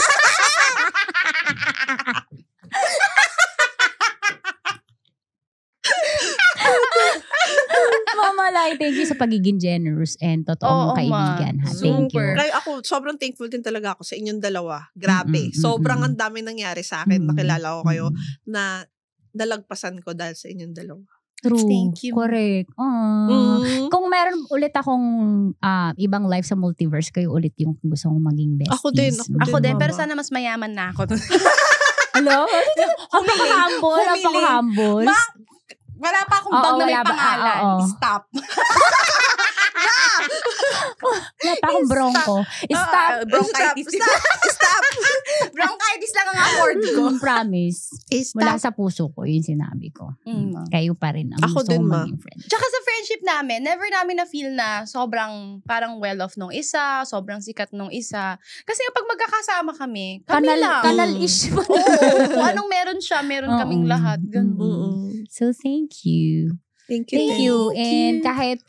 Mama Lai, thank you sa pagiging generous and totoong kaibigan. Ha? Thank you. Super. Kaya ako, sobrang thankful din talaga ako sa inyong dalawa. Grabe. Sobrang ang dami nangyari sa akin. Nakilala ko kayo na nalagpasan ko dahil sa inyong dalawa. True. Thank you. Correct. Kung meron ulit akong ibang life sa multiverse, kayo ulit yung gusto kong maging besties. Ako din. Ako din, Mama. pero sana mas mayaman na ako. Hello? Napaka-humble. Napaka-humble. Wala pa akong bag na may wala pa. pangalan. Oo. Stop. Wala pa akong bronco. Stop. Bronchitis. Stop. Bronchitis lang ang afford ko. Promise. Mula sa puso ko, yung sinabi ko. Kayo pa rin ang Ako gusto din, kong ma. maging friend. Tsaka sa friendship namin, never namin na-feel na sobrang parang well-off nung isa, sobrang sikat nung isa. Kasi kapag magkakasama kami lang. Kanal-ish pa. Oo. Kung anong meron siya, meron kaming lahat. Ganun. So, thank you. Thank you. Thank you. And kahit,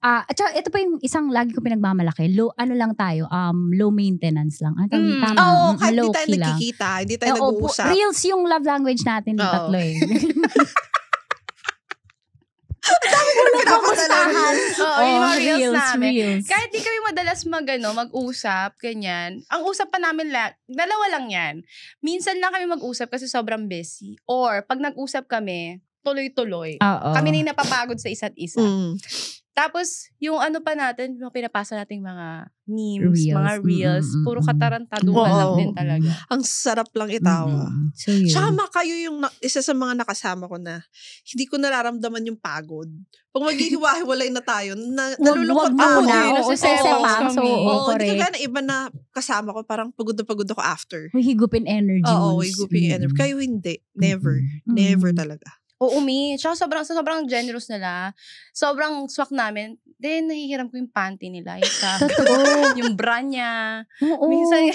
at saka ito pa yung isang lagi ko pinagmamalaki. Low, ano lang tayo, low maintenance lang. Tama. Oo, kahit low hindi tayo key lang. nagkikita, hindi tayo nag-uusap. Reels yung love language natin ng tatlo eh. Pinapadala. Oo, yung mga reels namin. Reels. Kahit di kami madalas mag-usap, ganyan. Ang usap pa namin dalawa lang yan. Minsan lang kami mag-usap kasi sobrang busy. Or, pag nag-usap kami, tuloy-tuloy. Oo. Kami na yung napapagod sa isa't isa. Mm. Tapos, yung ano pa natin, yung pinapasa nating mga memes, Reels. mga reels, puro katarantaduhan lang din talaga. Ang sarap lang itawa. So, yun. Tsaka kayo yung isa sa mga nakasama ko na hindi ko nararamdaman yung pagod. Pag maghihiwa-hiwalay na tayo, nalulungkot Wag ako. muna. eh, Oo, nasa sesepang. kami. So, Oo, hindi correct. kaya na iba na kasama ko, parang pagod na pagod ako after. Higupin energy. Oo, mo. higupin energy. Kayo hindi. Never. Mm-mm. Never talaga. Oo, Tsaka sobrang generous nila. Sobrang swak namin. Then, nahihiram ko yung panty nila. Yung sa, yung bra niya. Oo. Minsan,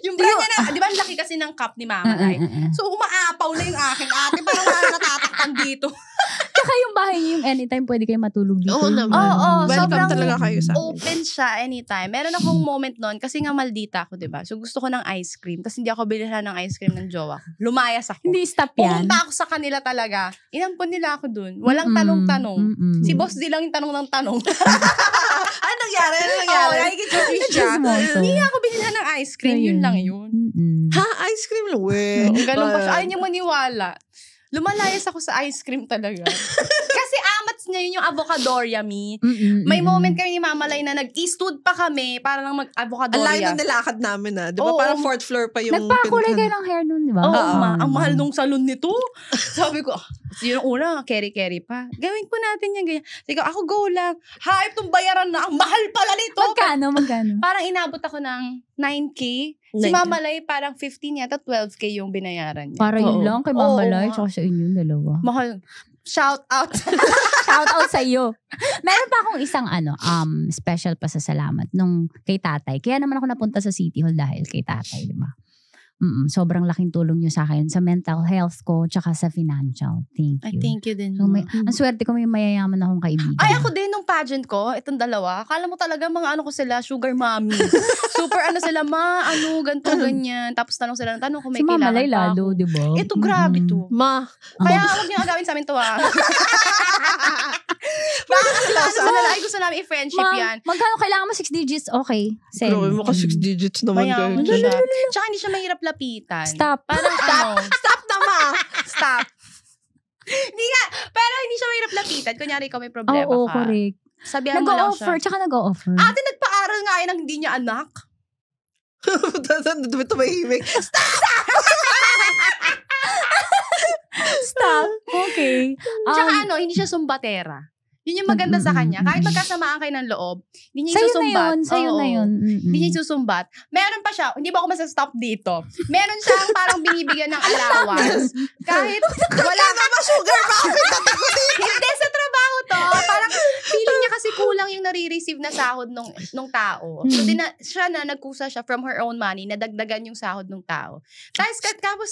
yung bra niya na, di ba, ang laki kasi ng cup ni Mama Lai. So, umaapaw na yung aking ate. Parang wala natatakpan dito. Tsaka yung bahay niyo, yung anytime pwede kayo matulog dito. Oo naman. Oo, Welcome sobrang talaga kayo sa amin. open siya anytime. Meron akong moment nun, kasi nga maldita ako, di ba? So, gusto ko ng ice cream. Tapos hindi ako bilhan ng ice cream ng jowa ko. Lumayas ako. Hindi stop yan. Pumunta ako sa kanila talaga. Inampon nila ako dun. Walang tanong-tanong. Si boss di lang yung tanong ng tanong. Ano nangyari? Ano nangyari? Oo, nakikichismis siya. Chismoso. Hindi ako bilhan ng ice cream. Yun lang yun. Ha? Ice cream lang? Weh. Ganun pa siya. Ayaw niya maniwala. Lumalayas ako sa ice cream talaga. Kasi amats niya yun yung avocadoria, mi. May moment kami ni Mama Lai na nag-stood pa kami para lang Ang mag-avocadoria. layo ng nilakad namin Di ba? Oo. Parang fourth floor pa yung... Nagpakulay kayo ng hair nun, di ba? Oo, ang mahal nung salon nito. Sabi ko, yun ang una, carry pa. Gawin po natin yan, ganyan. Sabi ko, ako go lang. Hype tong bayaran na, ang mahal pala nito. Magkano? Parang inabot ako ng 9K. Si 9K. Mama Lai parang 15 yata 12K yung binayaran niya. Para yun Oo. lang kay Mama Oo, Lai, nga. tsaka sa inyo, dalawa. Mahal. Shout out. Shout out sa iyo. Meron pa akong isang special pasasalamat nung kay tatay. Kaya naman ako napunta sa City Hall dahil kay tatay, di ba? Sobrang laking tulong niyo sa akin sa mental health ko tsaka sa financial. Thank you. Ay, thank you din. So, ang swerte ko may mayayaman akong kaibigan. Ay, ako din nung pageant ko, itong dalawa, akala mo talaga mga ano ko sila, sugar mommy. Super ano sila, ganito, ganyan. Tapos tanong sila, tanong kung may si Mama kailangan Lai pa lalo, ako. di ba? Ito, grabe to. Kaya huwag niyo agawin sa amin to, Baka kasi gusto namin i-friendship yan. Magkano kailangan mo? 6 digits? Okay. Send. Grabe mo ka 6 digits naman Mayaman kayo. siya. Tsaka hindi siya mahirap lapitan. Stop. Parang Stop na ma! Stop. Hindi nga. Pero hindi siya mahirap lapitan. Kunyari ikaw may problema Oo, ka. correct. Sabihan mo lang siya. Nag-o-offer, tsaka nag-o-offer. Ate, nagpa-aral nga yan ng hindi niya anak. Tumahimik. Stop. Okay. Tsaka hindi siya sumbatera. Yun yung maganda sa kanya. Kahit magkasamaan kayo ng loob, hindi niya Sa'yo na isusumbat. yun. Sa'yo Oo. na yun. Hindi niya isusumbat. Meron pa siya, hindi ba ako masastop dito? Meron siyang parang binibigyan ng allowance. Kahit wala ka ba sugar mommy? Hindi sa trabaho to. Parang feeling niya kasi kulang yung nare-receive na sahod nung tao. So siya na nagkusa siya from her own money na dagdagan yung sahod ng tao. Tapos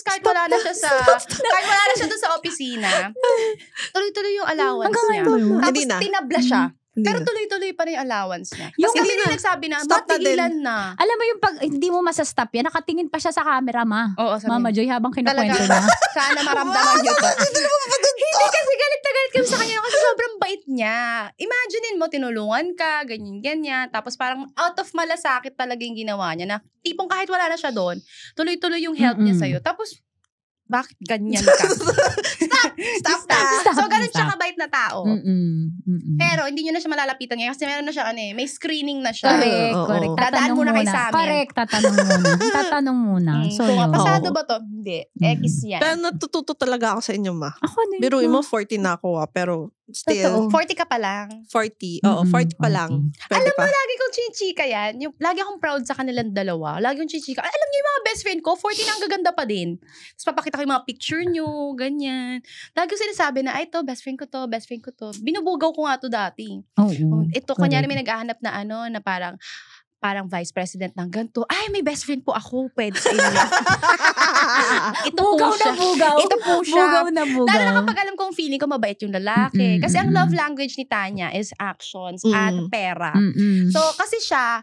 kahit wala na siya doon sa opisina, tuloy-tuloy yung allowance niya. Tapos tinabla siya. Pero tuloy-tuloy pa rin yung allowance niya. Yung Kasi hindi nagsabi na, Stop na matigilan na. Alam mo yung pag hindi mo masastop yan, nakatingin pa siya sa camera, ma. Oo, sabi Mama Joy, habang kinukwento talaga. niya. Sana maramdaman niyo to. Hindi kasi galit na galit kami sa kanya kasi sobrang bait niya. Imaginein mo, tinulungan ka, ganyan-ganyan. Tapos parang out of malasakit talaga yung ginawa niya na tipong kahit wala na siya doon, tuloy-tuloy yung help niya sa'yo. Tapos, bakit ganyan ka? Stop! Stop na. So, ganun siya kabait na tao. Pero, Pero, hindi nyo na siya malalapitan ngayon kasi meron na siya, may screening na siya. correct, Oo. correct. Dadaan Tatanong muna kayo muna. sa amin. Correct, tatanong muna. So, Kung yun. pasado ba to? Hindi. X yan. Pero natututo talaga ako sa inyo, ma. Ako din. Biruin mo, 40 na ako pero still, Totoo. 40 ka pa lang. 40. Oo, 40 pa lang. Pwede pa. Lagi kong chinichika yan. Lagi akong proud sa kanilang dalawa. Lagi kong chinichika. Alam niyo yung mga best friend ko, 40 na ang gaganda pa din. Tapos papakita ko yung mga picture nyo, ganyan. Lagi ko sinasabi na, ay to, best friend ko to. Binubugaw ko nga to dati. Oo. Ito, kunyari may naghahanap na na parang vice president ng ganito. Ay, may best friend po ako. Pwede sa inyo. Ito Bugaw po siya. na bugaw. Ito po siya. Bugaw na bugaw. Lalo na kapag alam kong feeling ko mabait yung lalaki. Kasi ang love language ni Tanya is actions at pera. So, kasi siya,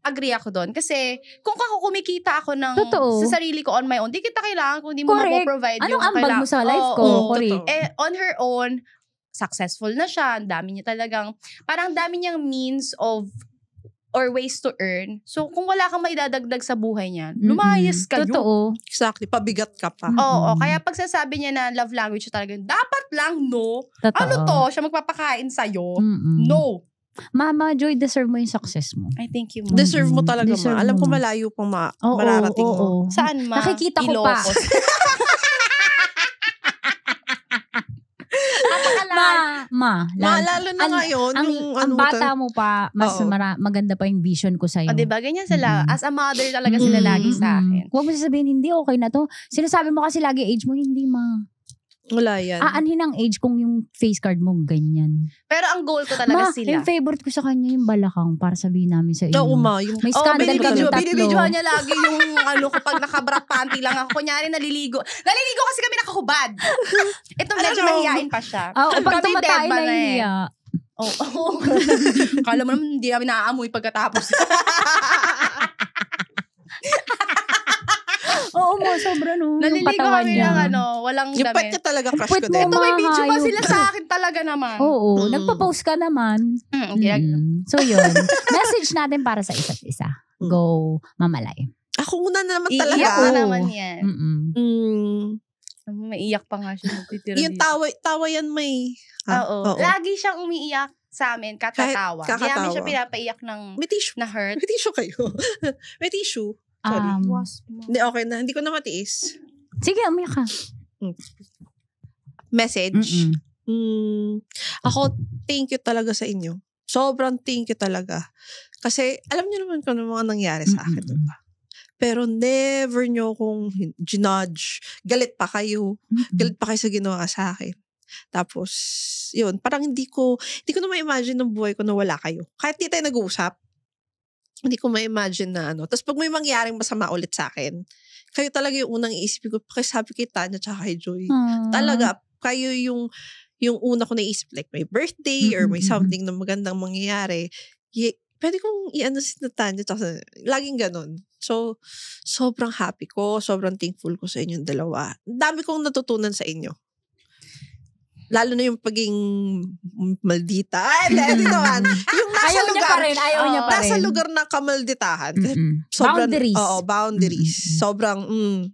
agree ako doon. Kasi, kung kumikita ako sa sarili ko on my own, di kita kailangan kung di mo mapoprovide yung anong ambag mo sa life ko? Correct. On her own, successful na siya. Ang dami niya talagang, parang dami niyang means of or ways to earn. So, kung wala kang maidadagdag sa buhay niya, lumayas kayo. Totoo. Exactly. Pabigat ka pa. Oo. Kaya pag sasabi niya na love language siya talaga, dapat lang, no? Totoo. Ano to? Siya magpapakain sa'yo? No. Mama Joy, deserve mo yung success mo. I thank you, Ma. Deserve mo talaga, Deserve ma. Alam ko mo. malayo pang mararating mo. Saan, Ma? Nakikita ko pa. Ilocos. Lalo na ngayon, ang bata mo pa, mas maganda pa yung vision ko sa'yo. O, diba? Ganyan sila. As a mother talaga sila lagi sa akin. Huwag mo sasabihin, hindi, okay na to. Sinasabi mo kasi lagi age mo, hindi ma. Wala yan. Aanhin ang age kung yung face card mo ganyan. Pero ang goal ko talaga sila. Yung favorite ko sa kanya yung balakang para sabihin namin sa inyo. Oo, ma. May scandal kami tatlo. Binibidyohan niya lagi yung kapag nakabra panty lang ako. Kunyari naliligo. Naliligo kasi kami nakahubad. Ito medyo mahihain pa siya. Pag tumatay na hiya. Kala mo naman hindi kami naaamoy pagkatapos. Oo mo, sobra no. Naliligo kami lang walang Yung pet damit. niya talaga crush Puwet ko din. mo, Ito may video pa hayop. sila sa akin talaga naman. Oo, nagpa-post ka naman. So yun, message natin para sa isa't isa. Go, mamalay. Ako una na naman talaga. Iiyak na naman yan. Maiiyak pa nga siya. Yung tawa yan may... Oo. Lagi siyang umiiyak sa amin, kakatawa. Hindi kakatawa. namin siya pinapaiyak May tissue. na hurt. May tissue kayo. May tissue. Sorry. Hindi, okay na. Hindi ko na matiis. Sige, umiyak ka. Message. Ako, thank you talaga sa inyo. Sobrang thank you talaga. Kasi, alam niyo naman kung ano mga nangyari sa akin, diba? Pero never nyo kong ginudge. Galit pa kayo. Galit pa kayo sa ginawa sa akin. Tapos, yun, parang hindi ko na ma-imagine ng buhay ko na wala kayo. Kahit di tayo nag-uusap, hindi ko ma-imagine na Tapos pag may mangyaring masama ulit sa akin, kayo talaga yung unang iisipin ko. Kasi sabi kay Tanya tsaka kay Joy. Talaga, kayo yung una ko naisip. Like, may birthday or may something na magandang mangyayari. Pwede kong i-ano si Tanya tsaka laging ganun. So, sobrang happy ko. Sobrang thankful ko sa inyong dalawa. Dami kong natutunan sa inyo. Lalo na yung paging maldita. Hindi naman. Yung nasa lugar. Ayaw niya pa rin. Nasa lugar na kamalditahan. Boundaries. Oo, boundaries. Sobrang,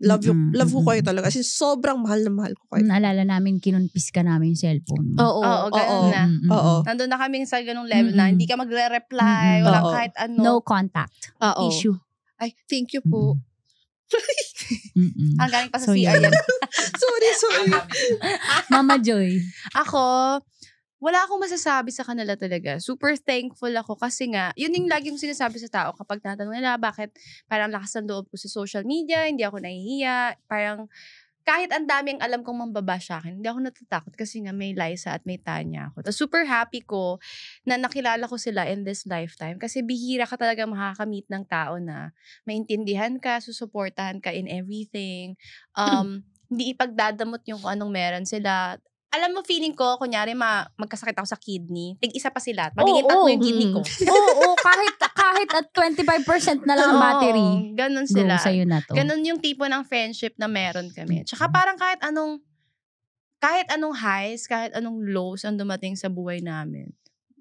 love ko kayo talaga. Kasi sobrang mahal na mahal ko kayo. Naalala namin, kinunpis ka namin yung cellphone. Oo, ganun na. Oo. Nandun na kami sa ganung level na hindi ka magre-reply, walang kahit ano. No contact. Oo. Issue. Ay, thank you po. Ang galing pa sa So, CR yan. Sorry. Mama Joy. Ako, wala akong masasabi sa kanila talaga. Super thankful ako kasi nga, yun yung lagi kong sinasabi sa tao kapag natanong nila bakit parang lakas ng loob ko sa social media, hindi ako nahihiya, parang kahit ang daming alam kong mambabash sa akin, hindi ako natatakot kasi nga may Liza at may Tanya ako. Tapos super happy ko na nakilala ko sila in this lifetime kasi bihira ka talaga makakamit ng tao na maintindihan ka, susuportahan ka in everything. Hindi ipagdadamot yung kung anong meron sila. Alam mo, feeling ko, kunyari magkasakit ako sa kidney, tig-isa pa sila. Magiging tatlo yung kidney ko. Oo, kahit at 25% na lang ang battery. Ganun sila. Go sa'yo na to. Ganun yung tipo ng friendship na meron kami. Tsaka parang kahit anong highs, kahit anong lows ang dumating sa buhay namin.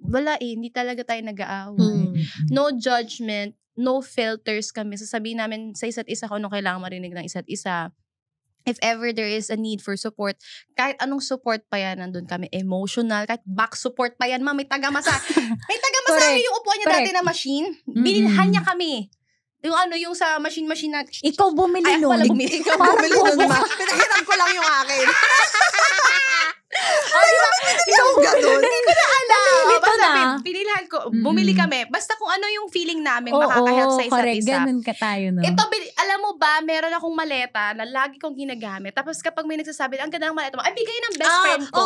Wala hindi talaga tayo nag-aaway. No judgment, no filters kami. Sasabihin namin sa isa't isa kung ano kailangan marinig ng isa't isa. if ever there is a need for support, kahit anong support pa yan, nandun kami, emotional, kahit back support pa yan, ma'am, may taga-massage yung upuan niya dati na machine, binilhan niya kami. Yung sa machine na, Ikaw bumili ay, nun. wala bumili. Ikaw bumili nun, ma. Pinahiram ko lang yung akin. Ikaw ganun. Hindi ko na alam. Ito na. Pinilhan ko, bumili kami. Basta kung ano yung feeling namin, makaka-help sa isa't correct. isa. Ganun ka tayo, no? Ito, alam mo ba, meron akong maleta na lagi kong ginagamit. Tapos kapag may nagsasabi, ang ganda ng maleta mo, ay bigay ng best friend ko.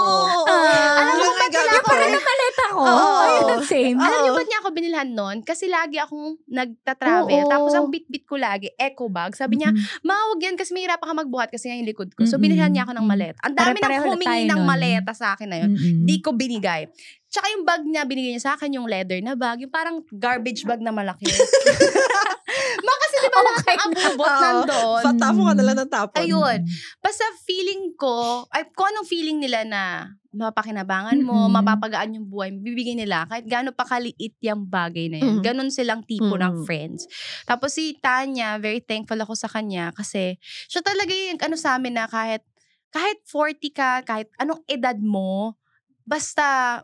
Alam mo ba Yung parang na maleta ko? Ayun, same. Alam niyo ba't niya ako binilhan nun? Kasi lagi akong nagta-travel. Oo. Tapos ang bit-bit ko lagi, eco bag. Sabi niya, mawag yan kasi mahirap ka magbuhat kasi nga yung likod ko. So binilhan niya ako ng maleta. Ang dami Pare-pareho nang na humingi tayo ng nun. maleta sa akin na yun. Di ko binigay. Tsaka yung bag niya, binigay niya sa akin yung leather na bag. Yung parang garbage bag na malaki. Kasi di ba lahat ang abot nandoon? Patapon ka na lang ng tapon. Ayun. Basta feeling ko, kung anong feeling nila na mapakinabangan mo, mapapagaan yung buhay, bibigay nila kahit gaano pa kaliit yung bagay na yun. Ganon silang tipo ng friends. Tapos si Tanya, very thankful ako sa kanya kasi siya talaga yung sa amin na kahit 40 ka, kahit anong edad mo, basta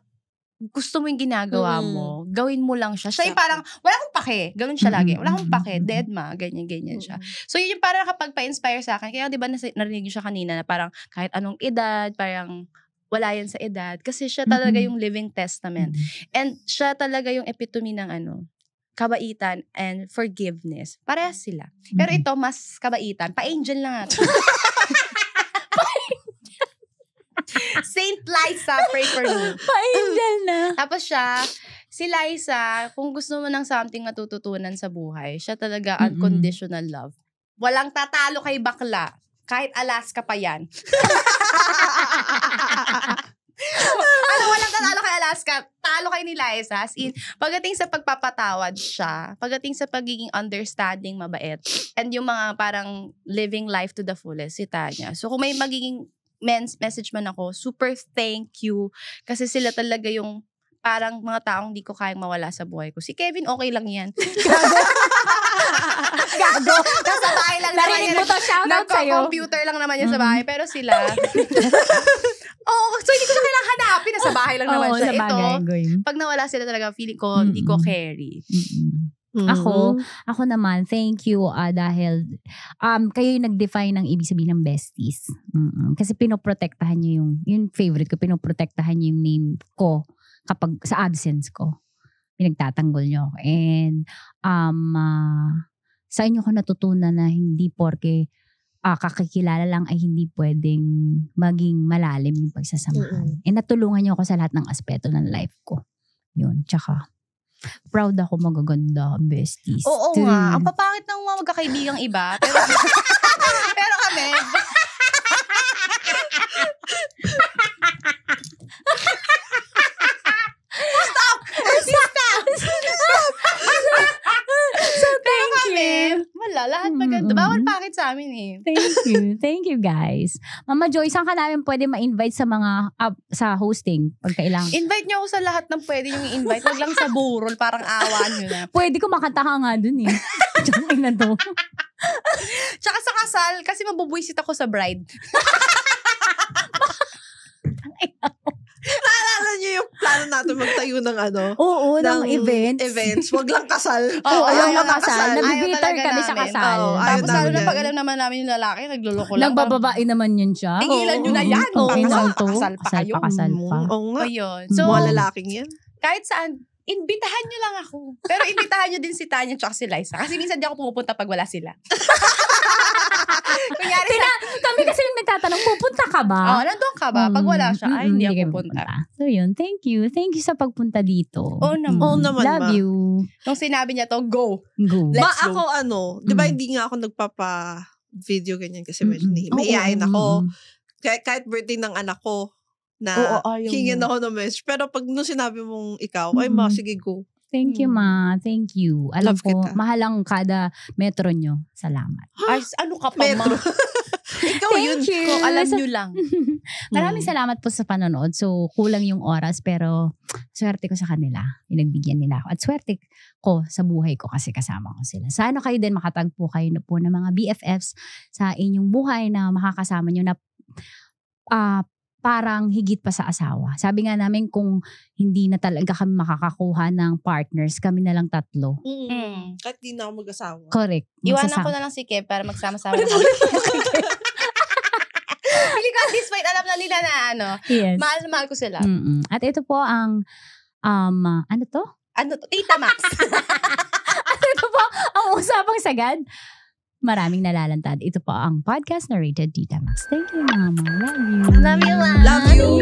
gusto mo yung ginagawa mo, gawin mo lang siya. Siya yung parang, wala akong pake. Ganun siya lagi. Wala akong pake. Dead ma. Ganyan siya. So, yun yung parang nakapagpa-inspire sa akin. Kaya, di ba, narinig siya kanina na parang kahit anong edad, parang wala yan sa edad. Kasi siya talaga yung living testament. And siya talaga yung epitome ng kabaitan and forgiveness. Parehas sila. Pero ito, mas kabaitan. Pa-angel na nga. Saint Liza, pray for me. Pa-angel na. Tapos si Liza, kung gusto mo ng something matututunan sa buhay, siya talaga unconditional love. Walang tatalo kay bakla. Kahit Alaska pa yan. Walang tatalo kay Alaska. Talo kay ni Liza. As in, pagdating sa pagpapatawad siya, pagdating sa pagiging understanding, mabait, and yung mga parang living life to the fullest, si Tanya. So, kung may magiging message man ako, super thank you. Kasi sila talaga yung parang mga taong di ko kayang mawala sa buhay ko. Si Kevin, okay lang yan. Gago. Nasa bahay lang naman Narinig yan. mo to, shoutout sa'yo. Nagka-computer lang naman yan sa bahay. Pero sila, so hindi ko siya kailangan hanapin. Nasa bahay lang naman siya. Ito, pag nawala sila talaga, feeling ko, hindi ko carry. Ako naman, thank you dahil kayo yung nag-define ng ibig sabihin ng besties. Kasi pinoprotektahan niyo yung favorite ko, pinoprotektahan niyo yung name ko kapag sa absence ko. Pinagtatanggol niyo ako. And sa inyo ko natutunan na hindi porke kakikilala lang ay hindi pwedeng maging malalim yung pagsasamahan. And natulungan niyo ako sa lahat ng aspeto ng life ko. Yun, tsaka proud ako magaganda, besties. Oo nga. Ang papangit ng mga magkakaibigang iba. Pero kami. Stop! So, thank you. Wala, lahat maganda. Bawal pangit sa amin eh. Thank you guys. Mama Joy, saan ka namin pwede ma-invite sa mga sa hosting pag kailangan? Invite niyo ako sa lahat ng pwede yung i-invite. Wag lang sa burol, parang awa niyo na. Pwede ko makanta ka nga dun eh. Diyan na to. Tsaka sa kasal, kasi mabubwisit ako sa bride. Naalala niyo yung plano natin magtayo ng Oo, ng events. Wag lang kasal. Ayaw na kasal. Nag-bitter kami sa kasal. Tapos lalo na pag alam naman namin yung lalaki, nagluloko lang. Nagbababae naman yun siya. Tingilan nyo na yan. Kasal pa kayo. Kasal pa. Oo nga. Ayun. So, mga lalaking yan. kahit saan, imbitahan nyo lang ako. Pero imbitahan nyo din si Tanya at si Liza. Kasi minsan di ako pumupunta pag wala sila. Kunyari kami kasi yung nagtatanong, pupunta ka ba? Oo, nandun ka ba? Pag wala siya, ay, hindi ako pupunta. So yun, thank you. Thank you sa pagpunta dito. Oo naman. Oo naman, Love you. Nung sinabi niya to, go. Let's go. Ako di ba hindi nga ako nagpapa-video ganyan kasi medyo mahihayin ako. Kahit birthday ng anak ko, na hingin ako ng message. Pero pag nung sinabi mong ikaw, ay sige, go. Thank you, ma. Thank you. Alam Love ko, kita. mahal ang kada metro nyo. Salamat. Ay, ano ka pa, ma? Metro. Ikaw yun. Thank you. Kung alam nyo lang. Maraming salamat po sa panonood. So, kulang yung oras pero swerte ko sa kanila. Pinagbigyan nila ako. At swerte ko sa buhay ko kasi kasama ko sila. Sana kayo din makatagpo kayo na po ng mga BFFs sa inyong buhay na makakasama nyo na parang higit pa sa asawa. Sabi nga namin kung hindi na talaga kami makakakuha ng partners, kami na lang 3. Kahit di na ako mag-asawa. Correct. Iwanan ko na lang si Kev para magsama-sama na kami. Pili ko at this point, alam na nila na Yes. mahal na mahal ko sila. At ito po ang ano to? Ano to? Tita Max. Ito po ang usapang sagad. Maraming nalalantad. Ito po ang podcast narrated Tita Max. Thank you, Mama. Love you. Love you, ma. Love you.